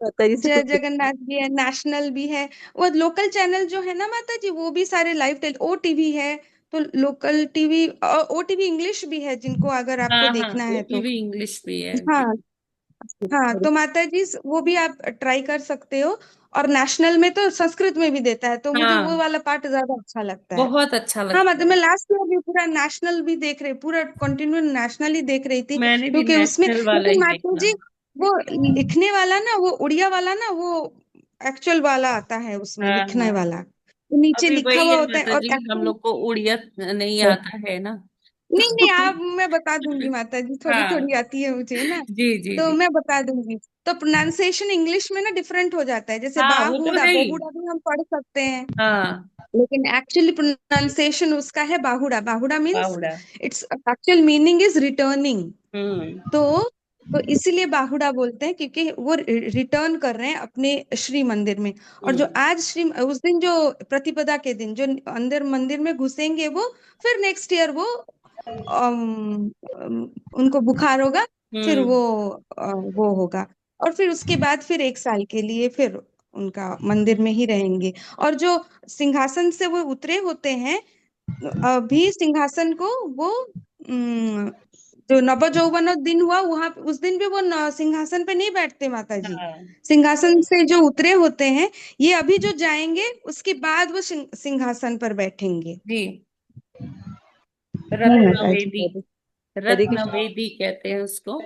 माता जी से जय कुछ जगन्नाथ भी है, नेशनल भी है। वो लोकल चैनल जो है ना माता जी, वो भी सारे लाइव टेल, ओ टीवी है, तो लोकल टीवी, ओ टीवी इंग्लिश भी है, जिनको अगर आपको हाँ हाँ, देखना है तो। ओटीवी इंग्लिश भी है हाँ जी। हाँ, हरे तो माता जी वो भी आप ट्राई कर सकते हो। और नेशनल में तो संस्कृत में भी देता है, तो मुझे वो हाँ, वाला पार्ट ज्यादा अच्छा लगता है। बहुत अच्छा हाँ लगता मतलब है। मैं लास्ट ईयर भी पूरा नेशनल भी देख रही, पूरा कंटिन्यू नेशनल ही देख रही थी, मैंने भी क्योंकि उसमें, नेशनल वाला लेकिन ही माता देखा। जी वो लिखने वाला ना, वो उड़िया वाला ना, वो एक्चुअल वाला आता है उसमें, हाँ लिखने हाँ। वाला तो नीचे अभी लिखा वही हुआ है होता है, माता और जी, हम एक्चुअल, लोग को उड़िया नहीं आता है ना। नहीं नहीं, तो आप, मैं बता दूंगी माता जी, थोड़ी हाँ। थोड़ी आती है मुझे ना, जी जी तो जी। मैं बता दूंगी। तो प्रोनाउंसिएशन इंग्लिश में ना डिफरेंट हो जाता है, जैसे हाँ वो तो बाहुड़ा है ही। बहुड़ा भी हम पढ़ सकते हैं, हाँ। लेकिन एक्चुअली प्रोनाउंसिएशन उसका है Bahuda. Bahuda means, Bahuda. It's actual meaning is returning. Hmm. तो इसीलिए बाहुड़ा बोलते हैं, क्योंकि वो रिटर्न कर रहे हैं अपने श्री मंदिर में। और जो हम्म। आज श्री, उस दिन जो प्रतिपदा के दिन जो अंदर मंदिर में घुसेंगे, वो फिर नेक्स्ट ईयर वो उनको बुखार होगा, फिर हम्म। वो होगा। और फिर उसके बाद फिर 1 साल के लिए फिर उनका मंदिर में ही रहेंगे। और जो सिंहासन से वो उतरे होते हैं, अभी सिंहासन को वो जो नवजौवन दिन हुआ, वहां उस दिन भी वो सिंहासन पे नहीं बैठते माता जी। हाँ सिंहासन से जो उतरे होते हैं, ये अभी जो जाएंगे उसके बाद वो सिंहासन पर बैठेंगे। जी। जी माता जी। रत्नवेदी। हरे कृष्ण। रत्नवेदी कहते हैं उसको।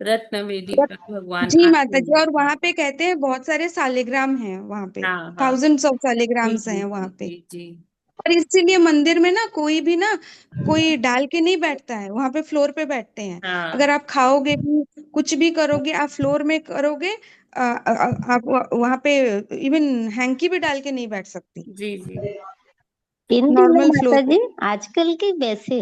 रत्नवेदी पर भगवान जी आते माता जी, हैं। और वहां पे कहते हैं बहुत सारे सालिग्राम हैं वहां पे, हाँ हाँ। 1000 ऑफ सालिग्राम्स जी हैं वहां जी पे। जी जी। और इसीलिए मंदिर में ना कोई भी ना, कोई डाल के नहीं बैठता है वहां पे, फ्लोर पे बैठते हैं। अगर हाँ आप खाओगे भी, कुछ भी करोगे, आप फ्लोर में करोगे। आप वहां पे इवन हैंकी भी डाल के नहीं बैठ सकती, जी जी। इन दिनों नॉर्मल माता फ्लोर पे। जी, आजकल के वैसे।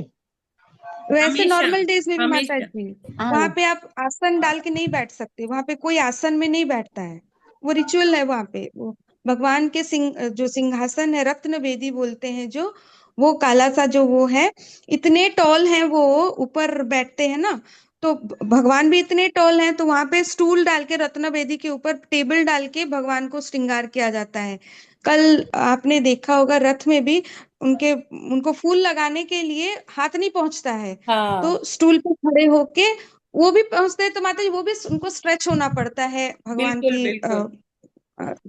वैसे हमेशा नॉर्मल डेज में भी माता हमेशा। जी, वहां हाँ। पे आप आसन डाल के नहीं बैठ सकते, वहां पे कोई आसन में नहीं बैठता है। वो रिचुअल है वहां पे। वो भगवान के जो सिंहासन है, रत्न वेदी बोलते हैं जो, वो काला सा जो वो है, इतने टॉल हैं वो, ऊपर बैठते हैं ना। तो भगवान भी इतने टॉल हैं, तो वहां पे स्टूल डाल के, रत्न वेदी के ऊपर टेबल डाल के भगवान को श्रृंगार किया जाता है। कल आपने देखा होगा रथ में भी, उनके उनको फूल लगाने के लिए हाथ नहीं पहुंचता है, तो हाँ स्टूल पे खड़े होके वो भी पहुंचते हैं, तो माता जी वो भी उनको स्ट्रेच होना पड़ता है भगवान बिल्कुल की बिल्कुल।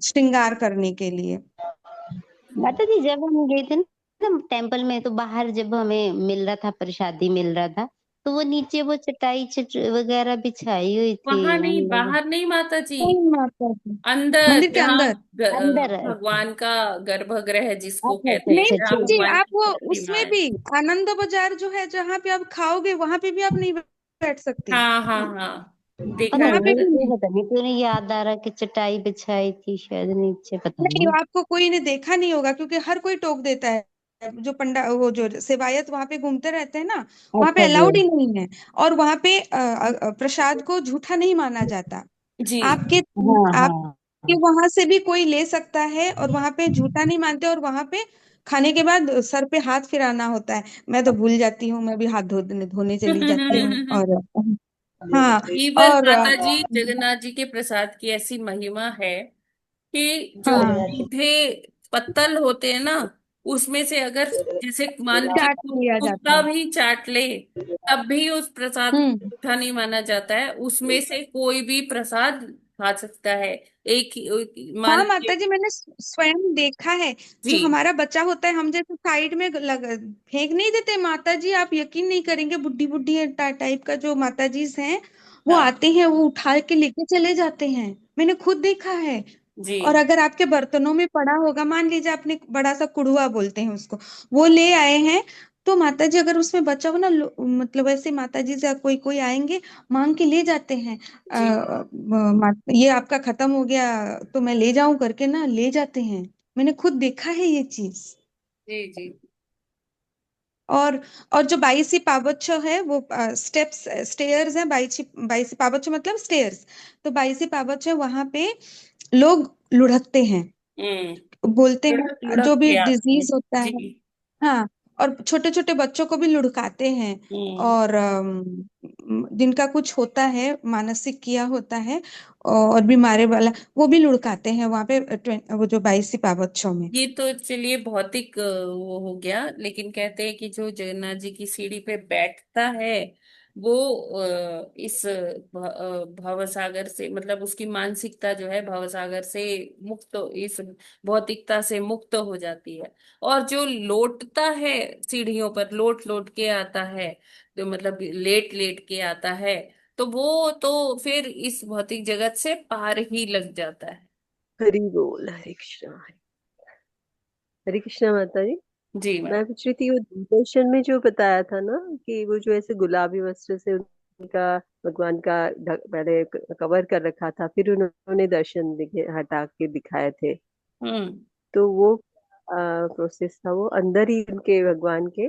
श्रृंगार करने के लिए। माता जी, जब हम गए थे ना टेम्पल में, तो बाहर जब हमें मिल रहा था, प्रसादी मिल रहा था, तो वो नीचे वो चटाई वगैरह बिछाई हुई थी वहां हम नहीं, लोग। बाहर नहीं माता जी। नहीं माता जी, अंदर मंदिर के जहाँ अंदर। अंदर। भगवान का गर्भगृह जिसको अच्छा कहते अच्छा हैं, नहीं अच्छा जहाँ नहीं अच्छा। जी, भगवान आप की वो प्रतिमा उसमें है। भी, आनंद बाजार जो है जहाँ पे आप खाओगे, वहां पे भी आप नहीं बैठ सकती। हाँ हाँ हाँ, देखा पता है वहां पे नहीं, माता भी मुझे नहीं। पता नहीं क्यों नहीं याद आ रहा कि चटाई बिछाई थी शायद नीचे, पता नहीं, नहीं। आपको कोई ने देखा नहीं होगा, क्योंकि हर कोई टोक देता है। जो पंडा, वो जो सेवायत वहां पे घूमते रहते हैं ना, वहां पे अच्छा जी। अलाउड ही नहीं है। और वहां पे प्रसाद को झूठा नहीं माना जाता। जी। आपके हाँ हाँ। आपके वहां से भी कोई ले सकता है, और वहां पे झूठा नहीं मानते। और वहां पे खाने के बाद सर पे हाथ फिराना होता है। मैं तो भूल जाती हूँ, मैं भी हाथ धोने धोने चली जाती हूँ। और हाँ, इवन और माता जी, जगन्नाथ जी के प्रसाद की ऐसी महिमा है कि जो हाँ हाँ सीधे पत्तल होते हैं ना, उसमें से अगर जैसे मान लीजिए चाट लिया जाता कुत्ता है। भी चाट ले, तब भी उस प्रसाद को हम्म। मीठा नहीं माना जाता है। उसमें से कोई भी प्रसाद खा सकता है। मान हाँ लीजिए। माता जी, मैंने स्वयं देखा है। जो जी। हमारा बच्चा होता है, हम जैसे साइड में फेंक नहीं देते माता जी, आप यकीन नहीं करेंगे, बुढ़ी बुढ़ी टाइप का जो माता जी हैं, वो हाँ। आते हैं, वो उठा के लेके चले जाते हैं। मैंने खुद देखा है। जी। और अगर आपके बर्तनों में पड़ा होगा, मान लीजिए आपने बड़ा सा कुड़ुआ बोलते हैं उसको, वो ले आए हैं, तो माता जी अगर उसमें बचा हो ना, मतलब ऐसे माता जी से कोई कोई आएंगे, मांग के ले जाते हैं। जी। ये आपका खत्म हो गया तो मैं ले जाऊं करके ना, ले जाते हैं। मैंने खुद देखा है ये चीज। जी। जी। और और जो बाईसी पावच है, वो स्टेप्स स्टेयर्स हैं, बाईसी बाईसी पावच मतलब स्टेयर्स। तो बाईसी पावच है, वहां पे लोग लुढ़कते हैं, बोलते लुढ़क हैं लुढ़क जो भी के आते हैं। डिजीज होता है। जी। हाँ। और छोटे छोटे बच्चों को भी लुढ़काते हैं। हम्म। और जिनका कुछ होता है, मानसिक किया होता है और बीमारी वाला, वो भी लुढ़काते हैं वहां पे वो जो 22 पावच्छों में। ये तो चलिए भौतिक वो हो गया, लेकिन कहते हैं कि जो जगन्नाथ जी की सीढ़ी पे बैठता है वो इस भव सागर से, मतलब उसकी मानसिकता जो है भव सागर से मुक्त, इस भौतिकता से मुक्त हो जाती है। और जो लौटता है, सीढ़ियों पर लोट लोट के आता है, जो मतलब लेट लेट के आता है, तो वो तो फिर इस भौतिक जगत से पार ही लग जाता है। हरि बोल, हरे कृष्णा, हरे कृष्णा माता जी। जी मैम। मैं पूछ रही थी, वो दूरदर्शन में जो बताया था ना, कि वो जो ऐसे गुलाबी वस्त्र से उनका भगवान का पहले कवर कर रखा था, फिर उन्होंने दर्शन दिखे हटा के दिखाए थे। हम्म। तो वो प्रोसेस था, वो अंदर ही उनके भगवान के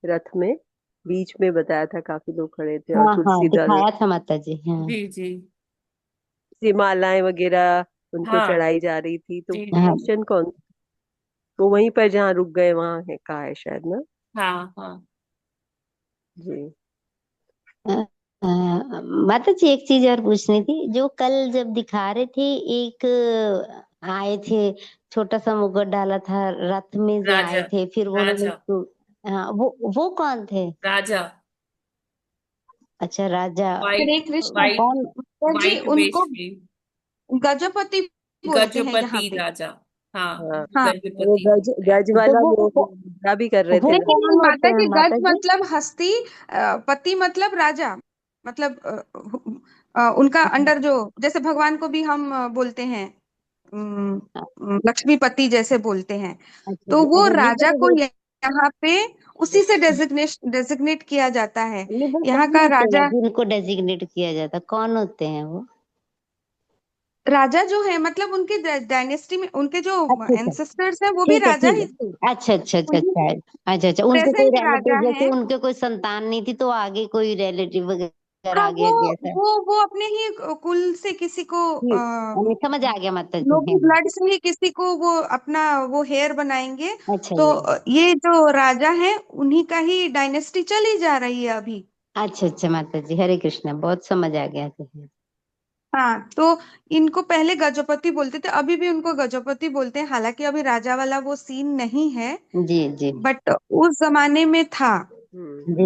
रथ में बीच में बताया था, काफी लोग खड़े थे और हाँ हाँ, तुलसी दल दिखाया था माता जी, हाँ। जी। जी। से मालाएं वगैरह उनको हाँ। चढ़ाई जा रही थी। तो जी। जी। हाँ दर्शन कौन, वो वहीं पर जहाँ रुक गए वहां है का है शायद ना। हाँ। हाँ। जी। अ, अ, माता जी एक चीज और पूछनी थी, जो कल जब दिखा रहे थे, एक आए थे, छोटा सा मुकुट डाला था, रथ में जो आए राजा। थे, फिर वो उन्होंने राजा। हाँ, वो कौन थे? राजा। अच्छा, राजा। हरे वाइट। कृष्ण। वाइट। कौन? तो जी वाइट वेश उनको में। गजपति बोलते हैं यहाँ गजपति पे। राजा। हाँ। हाँ, हाँ। वो गजपति गज बोलते हैं। गज तो वाला वो वो मुद्रा भी कर रहे थे वो ना। नहीं नहीं कौन माता होते हैं जी, माता गज जी? मतलब हस्ती, पति मतलब राजा, मतलब उनका अंडर जो, जैसे भगवान को भी हम बोलते हैं लक्ष्मीपति जैसे बोलते हैं। अच्छा तो जी, वो अच्छा राजा को लिबर। यहाँ पे उसी से डेजिग्नेट किया जाता है। लिबर यहाँ कौन का होते हैं राजा, जिनको डेजिग्नेट किया जाता, कौन होते हैं वो? राजा जो है मतलब उनके डायनेस्टी में उनके जो अच्छा अच्छा, एंसेस्टर्स हैं वो भी ठीक है राजा ठीक ही थे। है, अच्छा अच्छा अच्छा वही अच्छा। अच्छा अच्छा, उनके कोई प्रेजेंट राजा रिलेटिव, जैसे हैं। उनके कोई संतान नहीं थी तो आगे कोई रिलेटिव वगैरह हाँ, आ गया जैसा। वो अपने ही कुल से किसी को ठीक, हमें समझ आ गया माता जी, लोग हाँ। ब्लड से ही किसी को वो अपना वो हेयर बनाएंगे। अच्छा तो जी। ये जो राजा है, उन्हीं का ही डायनेस्टी चली जा रही है अभी। अच्छा अच्छा माता जी, हरे कृष्णा, बहुत समझ आ गया जी। हाँ, तो इनको पहले गजपति बोलते थे, अभी भी उनको गजपति बोलते हैं, हालांकि अभी राजा वाला वो सीन नहीं है, जी जी बट उस जमाने में था। जी।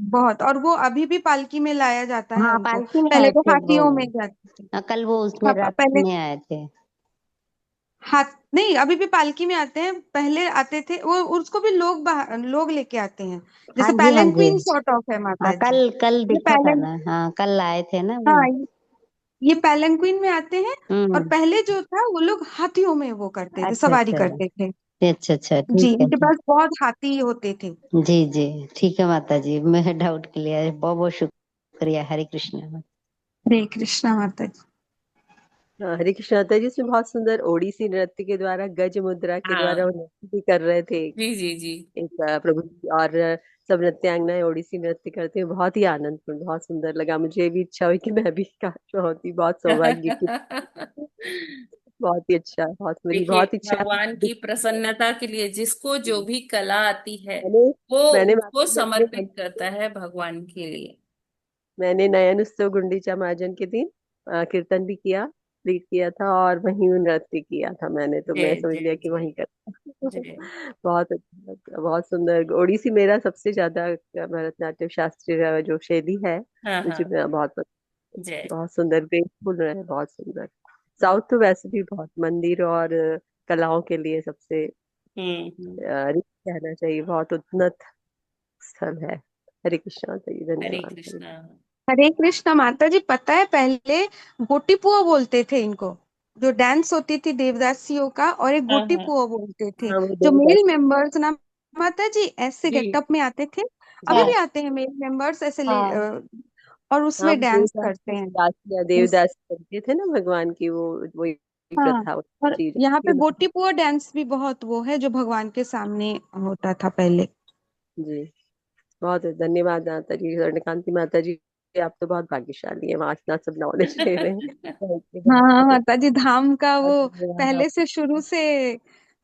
बहुत। और वो अभी भी पालकी में लाया जाता है हाँ, उनको। पालकी में पहले आए तो थे वो। हाथियों में जाते थे। कल वो उसमें हाँ, रथ पहले में आए थे। हाथ नहीं, अभी भी पालकी में आते हैं, पहले आते थे वो, उसको भी लोग लेके आते हैं, हाँ जैसे जी हाँ जी। पैलेंक्विन सॉर्ट ऑफ है हाँ, माता जी। कल कल ये देखा था पैलें ना, हाँ कल आए थे ना वो। हाँ, ये पैलेंक्विन में आते हैं। और हम्म। पहले जो था वो लोग हाथियों में वो करते थे, अच्छा सवारी अच्छा करते थे। अच्छा अच्छा, जी, ठीक है इनके पास बहुत हाथी होते थे। जी जी। ठीक है माता जी, मैं डाउट क्लियर, बहुत बहुत शुक्रिया, हरे कृष्ण। हरे कृष्णा माता जी। हाँ, हरे कृष्ण माता जी, इसमें बहुत सुंदर ओडिसी नृत्य के द्वारा, गज मुद्रा के द्वारा हाँ। वो नृत्य भी कर रहे थे। जी। जी। जी। एक प्रभु जी और सब नृत्यांगनाएं ओडिसी नृत्य करते हैं, बहुत ही आनंदपूर्ण, बहुत सुंदर लगा। मुझे भी इच्छा हुई कि मैं भी काश होती, बहुत सौभाग्य की। बहुत ही अच्छा, बहुत मेरी देखिए, बहुत इच्छा भगवान है। की प्रसन्नता के लिए जिसको जो भी कला आती है, मैंने वो मैंने उसको माता जी समर्पित करता है भगवान के लिए। मैंने नयन उत्सव गुंडीचा महाजन के दिन कीर्तन भी किया। कंप्लीट किया था और वहीं नृत्य किया था मैंने, तो जी मैं समझ जी लिया कि जी वहीं करता। जी। बहुत अच्छा लगा, बहुत सुंदर। ओडिसी मेरा सबसे ज्यादा भरतनाट्यम शास्त्रीय जो शैली है हाँ मुझे हाँ। बहुत पसंद। जी। बहुत सुंदर, ग्रेसफुल रहे, बहुत सुंदर। साउथ तो वैसे भी बहुत मंदिर और कलाओं के लिए सबसे हम्म। रिच कहना चाहिए, बहुत उन्नत स्थल है। हरे कृष्णा जी, हरे धन्यवाद, हरे। कृष्णा। हरे कृष्णा माता जी, पता है पहले गोटी पुआ बोलते थे इनको। जो डांस होती थी देवदासियों का, और एक हाँ गोटी हाँ पुआ बोलते थे। हाँ, वो जो देवदास। मेल मेंबर्स ना माता जी ऐसे जी। गेटअप में आते थे, अभी हाँ भी आते हैं मेल मेंबर्स ऐसे हाँ और हाँ, उसमें वो डांस देवदास करते हैं। दासिया उस देवदास करते थे ना भगवान की, वो वही हाँ, प्रथा और चीज यहाँ पे है। गोटी पुआ डांस भी बहुत वो है जो भगवान के सामने होता था पहले। जी, बहुत धन्यवाद माता जी, स्वर्णकांति माता जी। आप तो बहुत भाग्यशाली है, वहाँ इतना सब नॉलेज ले रहे हैं। हाँ बहुत माता जी, धाम का वो धन्यवाद आप। पहले से शुरू से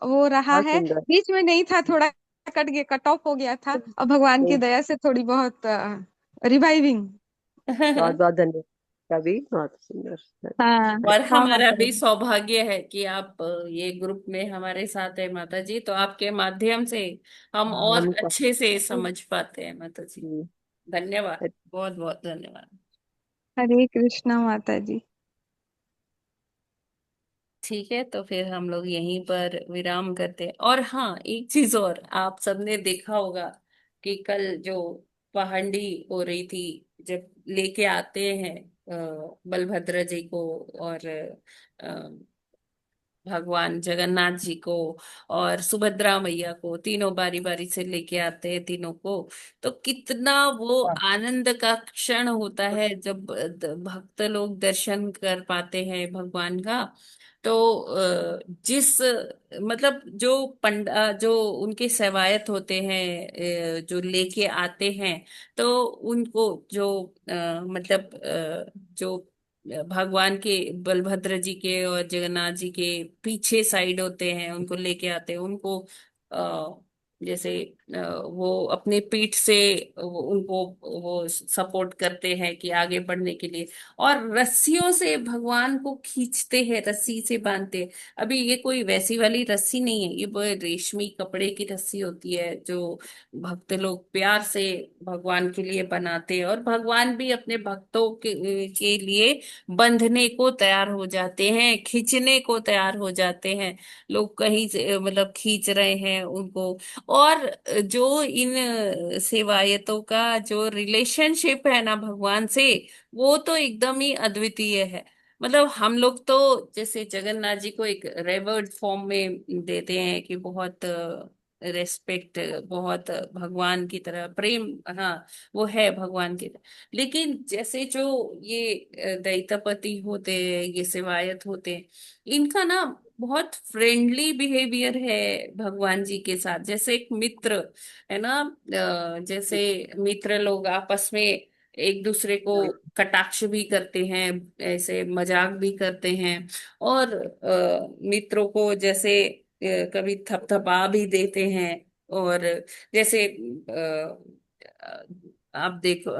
वो रहा बहुत है। सुंदर। बीच में नहीं था, थोड़ा कट गया, कट ऑफ हो गया था, और भगवान की नहीं, दया से थोड़ी बहुत रिवाइविंग। बहुत बहुत धन्यवाद। कभी बहुत सुंदर। हाँ और हाँ हमारा माता भी जी। सौभाग्य है कि आप ये ग्रुप में हमारे साथ है माता जी, तो आपके माध्यम से हम हाँ, और हमको। अच्छे से समझ पाते हैं माता जी। जी, धन्यवाद, बहुत बहुत धन्यवाद। हरे कृष्णा माता जी। ठीक है, तो फिर हम लोग यहीं पर विराम करते हैं। और हाँ, एक चीज और, आप सबने देखा होगा कि कल जो पहाड़ी हो रही थी, जब लेके आते हैं बलभद्र जी को और भगवान जगन्नाथ जी को और सुभद्रा मैया को, तीनों बारी बारी से लेके आते हैं तीनों को, तो कितना वो आनंद का क्षण होता है जब भक्त लोग दर्शन कर पाते हैं भगवान का। तो जिस मतलब जो जो उनके सेवायत होते हैं, जो लेके आते हैं, तो उनको जो मतलब जो भगवान के, बलभद्र जी के और जगन्नाथ जी के पीछे साइड होते हैं, उनको लेके आते हैं, उनको जैसे वो अपने पीठ से उनको वो सपोर्ट करते हैं कि आगे बढ़ने के लिए, और रस्सियों से भगवान को खींचते हैं, रस्सी से बांधते हैं। अभी ये कोई वैसी वाली रस्सी नहीं है, ये वो रेशमी कपड़े की रस्सी होती है जो भक्त लोग प्यार से भगवान के लिए बनाते हैं, और भगवान भी अपने भक्तों के लिए बंधने को तैयार हो जाते हैं, खींचने को तैयार हो जाते हैं। लोग कहीं से मतलब खींच रहे हैं उनको। और जो इन सेवायतों का जो रिलेशनशिप है ना भगवान से, वो तो एकदम ही अद्वितीय है। मतलब हम लोग तो जैसे जगन्नाथ जी को एक रेवर्ड फॉर्म में देते हैं कि बहुत रेस्पेक्ट, बहुत भगवान की तरह प्रेम, हाँ वो है भगवान की तरह। लेकिन जैसे जो ये दैत्यपति होते हैं, ये सेवायत होते हैं, इनका ना बहुत फ्रेंडली बिहेवियर है भगवान जी के साथ, जैसे एक मित्र है ना। जैसे मित्र लोग आपस में एक दूसरे को कटाक्ष भी करते हैं, ऐसे मजाक भी करते हैं, और मित्रों को जैसे कभी थपथपा भी देते हैं। और जैसे आप देखो,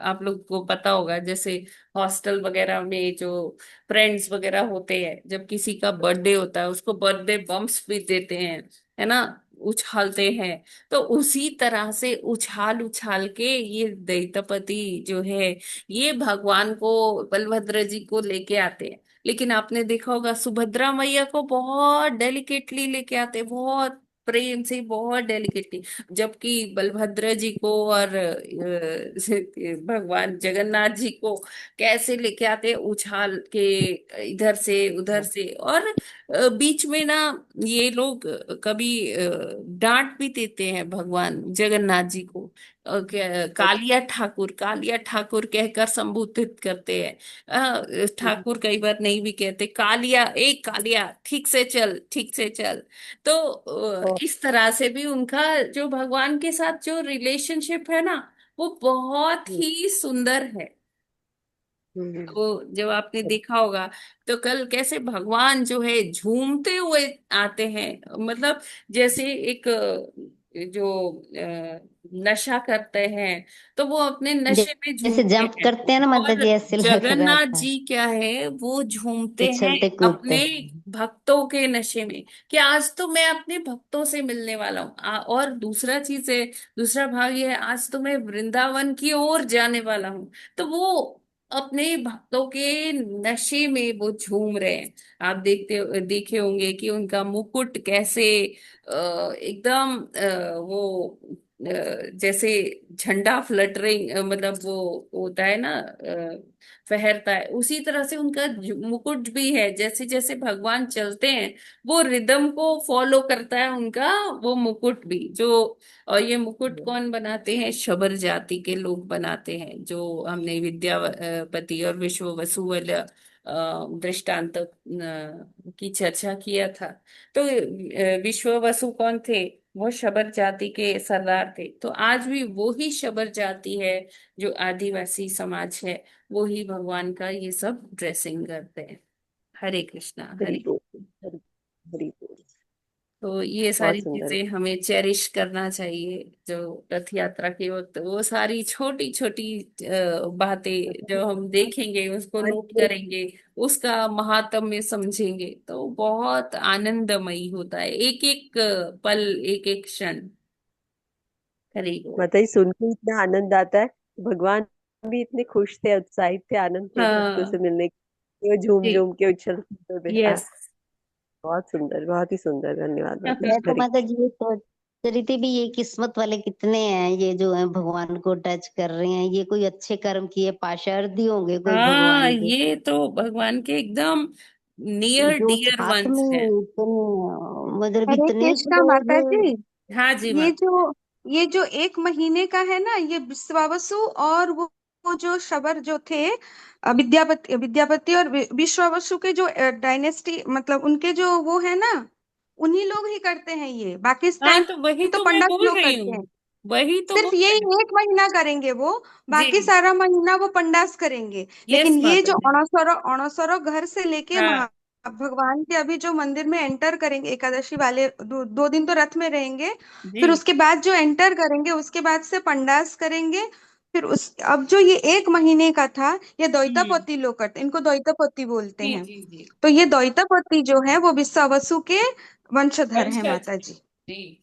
आप लोग को पता होगा, जैसे हॉस्टल वगैरह में जो फ्रेंड्स वगैरह होते हैं, जब किसी का बर्थडे होता है उसको बर्थडे बम्प्स भी देते हैं, है ना, उछालते हैं। तो उसी तरह से उछाल उछाल के ये दैत्यपति जो है, ये भगवान को, बलभद्र जी को लेके आते हैं। लेकिन आपने देखा होगा सुभद्रा मैया को बहुत डेलिकेटली लेके आते हैं, बहुत प्रेम से, बहुत डेलिकेटली। जबकि बलभद्र जी को और भगवान जगन्नाथ जी को कैसे लेके आते हैं उछाल के, इधर से उधर से। और बीच में ना ये लोग कभी डांट भी देते हैं भगवान जगन्नाथ जी को। कालिया ठाकुर, कालिया ठाकुर कहकर संबोधित करते हैं। ठाकुर कई बार नहीं भी कहते, कालिया, एक कालिया ठीक से चल, ठीक से चल। तो इस तरह से भी उनका जो भगवान के साथ जो रिलेशनशिप है ना, वो बहुत ही सुंदर है। तो जब आपने देखा होगा, तो कल कैसे भगवान जो है झूमते हुए आते हैं, मतलब जैसे एक जो नशा करते हैं, तो वो अपने नशे में जैसे झूमते जंप हैं। करते हैं ना माता और जी, ऐसे लग रहा जगन्नाथ था। जी क्या है, वो झूमते हैं उछलते कूदते। अपने भक्तों के नशे में, कि आज तो मैं अपने भक्तों से मिलने वाला हूँ। और दूसरा चीज है, दूसरा भाग ये है, आज तो मैं वृंदावन की ओर जाने वाला हूँ। तो वो अपने भक्तों के नशे में वो झूम रहे हैं। आप देखे होंगे कि उनका मुकुट कैसे एकदम वो जैसे झंडा फ्लटरिंग, मतलब वो होता है ना, फहरता है, उसी तरह से उनका मुकुट भी है। जैसे जैसे भगवान चलते हैं, वो रिदम को फॉलो करता है उनका वो मुकुट भी। जो और ये मुकुट कौन बनाते हैं? शबर जाति के लोग बनाते हैं, जो हमने विद्यापति और विश्व वसु वाला दृष्टांत की चर्चा किया था। तो विश्व वसु कौन थे? वो शबर जाति के सरदार थे। तो आज भी वो ही शबर जाति है, जो आदिवासी समाज है, वो ही भगवान का ये सब ड्रेसिंग करते हैं। हरे कृष्णा, हरि हरे। बोल। हरि हरि बोल। तो ये बहुत सारी सुंदर। चीजें हमें चेरिश करना चाहिए, जो रथ यात्रा के वक्त वो सारी छोटी छोटी बातें जो हम देखेंगे, उसको आज नोट में करेंगे, उसका महात्म्य समझेंगे, तो बहुत आनंदमयी होता है एक एक पल, एक एक क्षण। हरे बोल। माता जी सुन के इतना आनंद आता है। भगवान भी इतने खुश थे, उत्साहित थे, आनंद थे भक्तों हाँ से मिलने के। वो झूम जी। झूम के उछल कूद पे था। यस। बहुत सुंदर, बहुत ही सुंदर। धन्यवाद माता मैं जी। तो हरि। माता जी ये सोच रही थी भी, ये किस्मत वाले कितने हैं ये जो है भगवान को टच कर रहे हैं, ये कोई अच्छे कर्म किए पाशार्थी होंगे कोई हाँ, भगवान के, ये तो भगवान के एकदम नियर जो डियर साथ में वंस हैं। इतने मतलब हरे इतने कृष्णा लोग। माता जी। हाँ जी ये माँ। जो ये जो एक महीने का है ना, ये विश्वावसु और वो जो शबर जो थे, विद्यापति और विश्वावसु के जो डायनेस्टी, मतलब उनके जो वो है ना, उन्हीं लोग ही करते हैं ये। बाकी हाँ, टाइम तो वही तो तो मैं पंडित बोल लोग रही करते हूँ, हैं। वही तो सिर्फ बोल यही रही हूँ। एक महीना करेंगे वो, बाकी जी। सारा महीना वो पंडास करेंगे। यस लेकिन ये माता जो जी। अणसरो अणसरो घर से लेके हाँ वहां भगवान के अभी जो मंदिर में एंटर करेंगे, एकादशी वाले 2 दिन तो रथ में रहेंगे। जी। फिर उसके बाद जो एंटर करेंगे, उसके बाद से पंडास करेंगे। फिर उस अब जो ये एक महीने का था, ये हम्म। द्वैतापति लोग करते हैं, इनको द्वैतापति बोलते जी हैं। जी जी। तो ये द्वैतापति जो है वो विश्वावसु के वंशधर है वंशज माता हैं। जी। जी।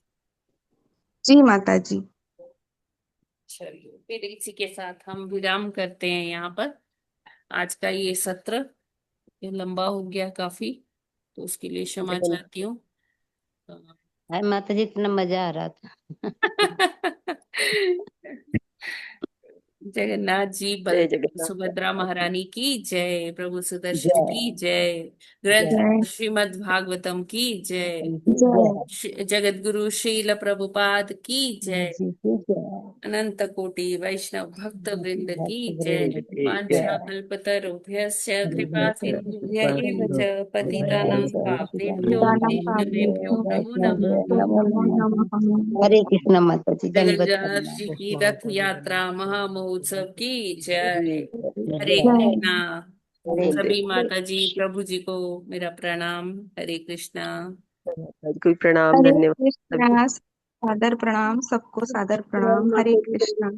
जी माता जी। चलिए, फिर इसी के साथ हम विराम करते हैं यहाँ पर। आज का ये सत्र ये लंबा हो गया काफी, तो उसके लिए क्षमा जगन चाहती हूँ। हाय माता जी, इतना मजा आ रहा था। जगन्नाथ जी, जय बलदेव जगन्नाथ। सुभद्रा महारानी की जय, प्रभु सुदर्शन जय की जय, ग्रंथ जय श्रीमद् भागवतम की जय, जय। जगत गुरु श्रील प्रभुपाद की जय, जय। अनंत कोटि वैष्णव भक्त वृंद की भक्त जय। वृंद की वांछा जय। कल्पतरुभ्यश्च कृपा सिंधुभ्य एव च पतितानां पावनेभ्यो सीतानां वैष्णवेभ्यो पावनेभ्यो नमो वैष्णवेभ्यो नमः। नमो नमः। हरे कृष्ण माता जी, दंडवत जगन्नाथ प्रणाम। जी की रथ यात्रा महामहोत्सव की जय। हरे जय। कृष्णा। हरे सभी कृष्ण। माता जी प्रभु जी को मेरा प्रणाम। हरे कृष्णा। कोई प्रणाम, हरे धन्यवाद। कृष्णा। सादर प्रणाम, सबको सादर प्रणाम। हरे कृष्णा।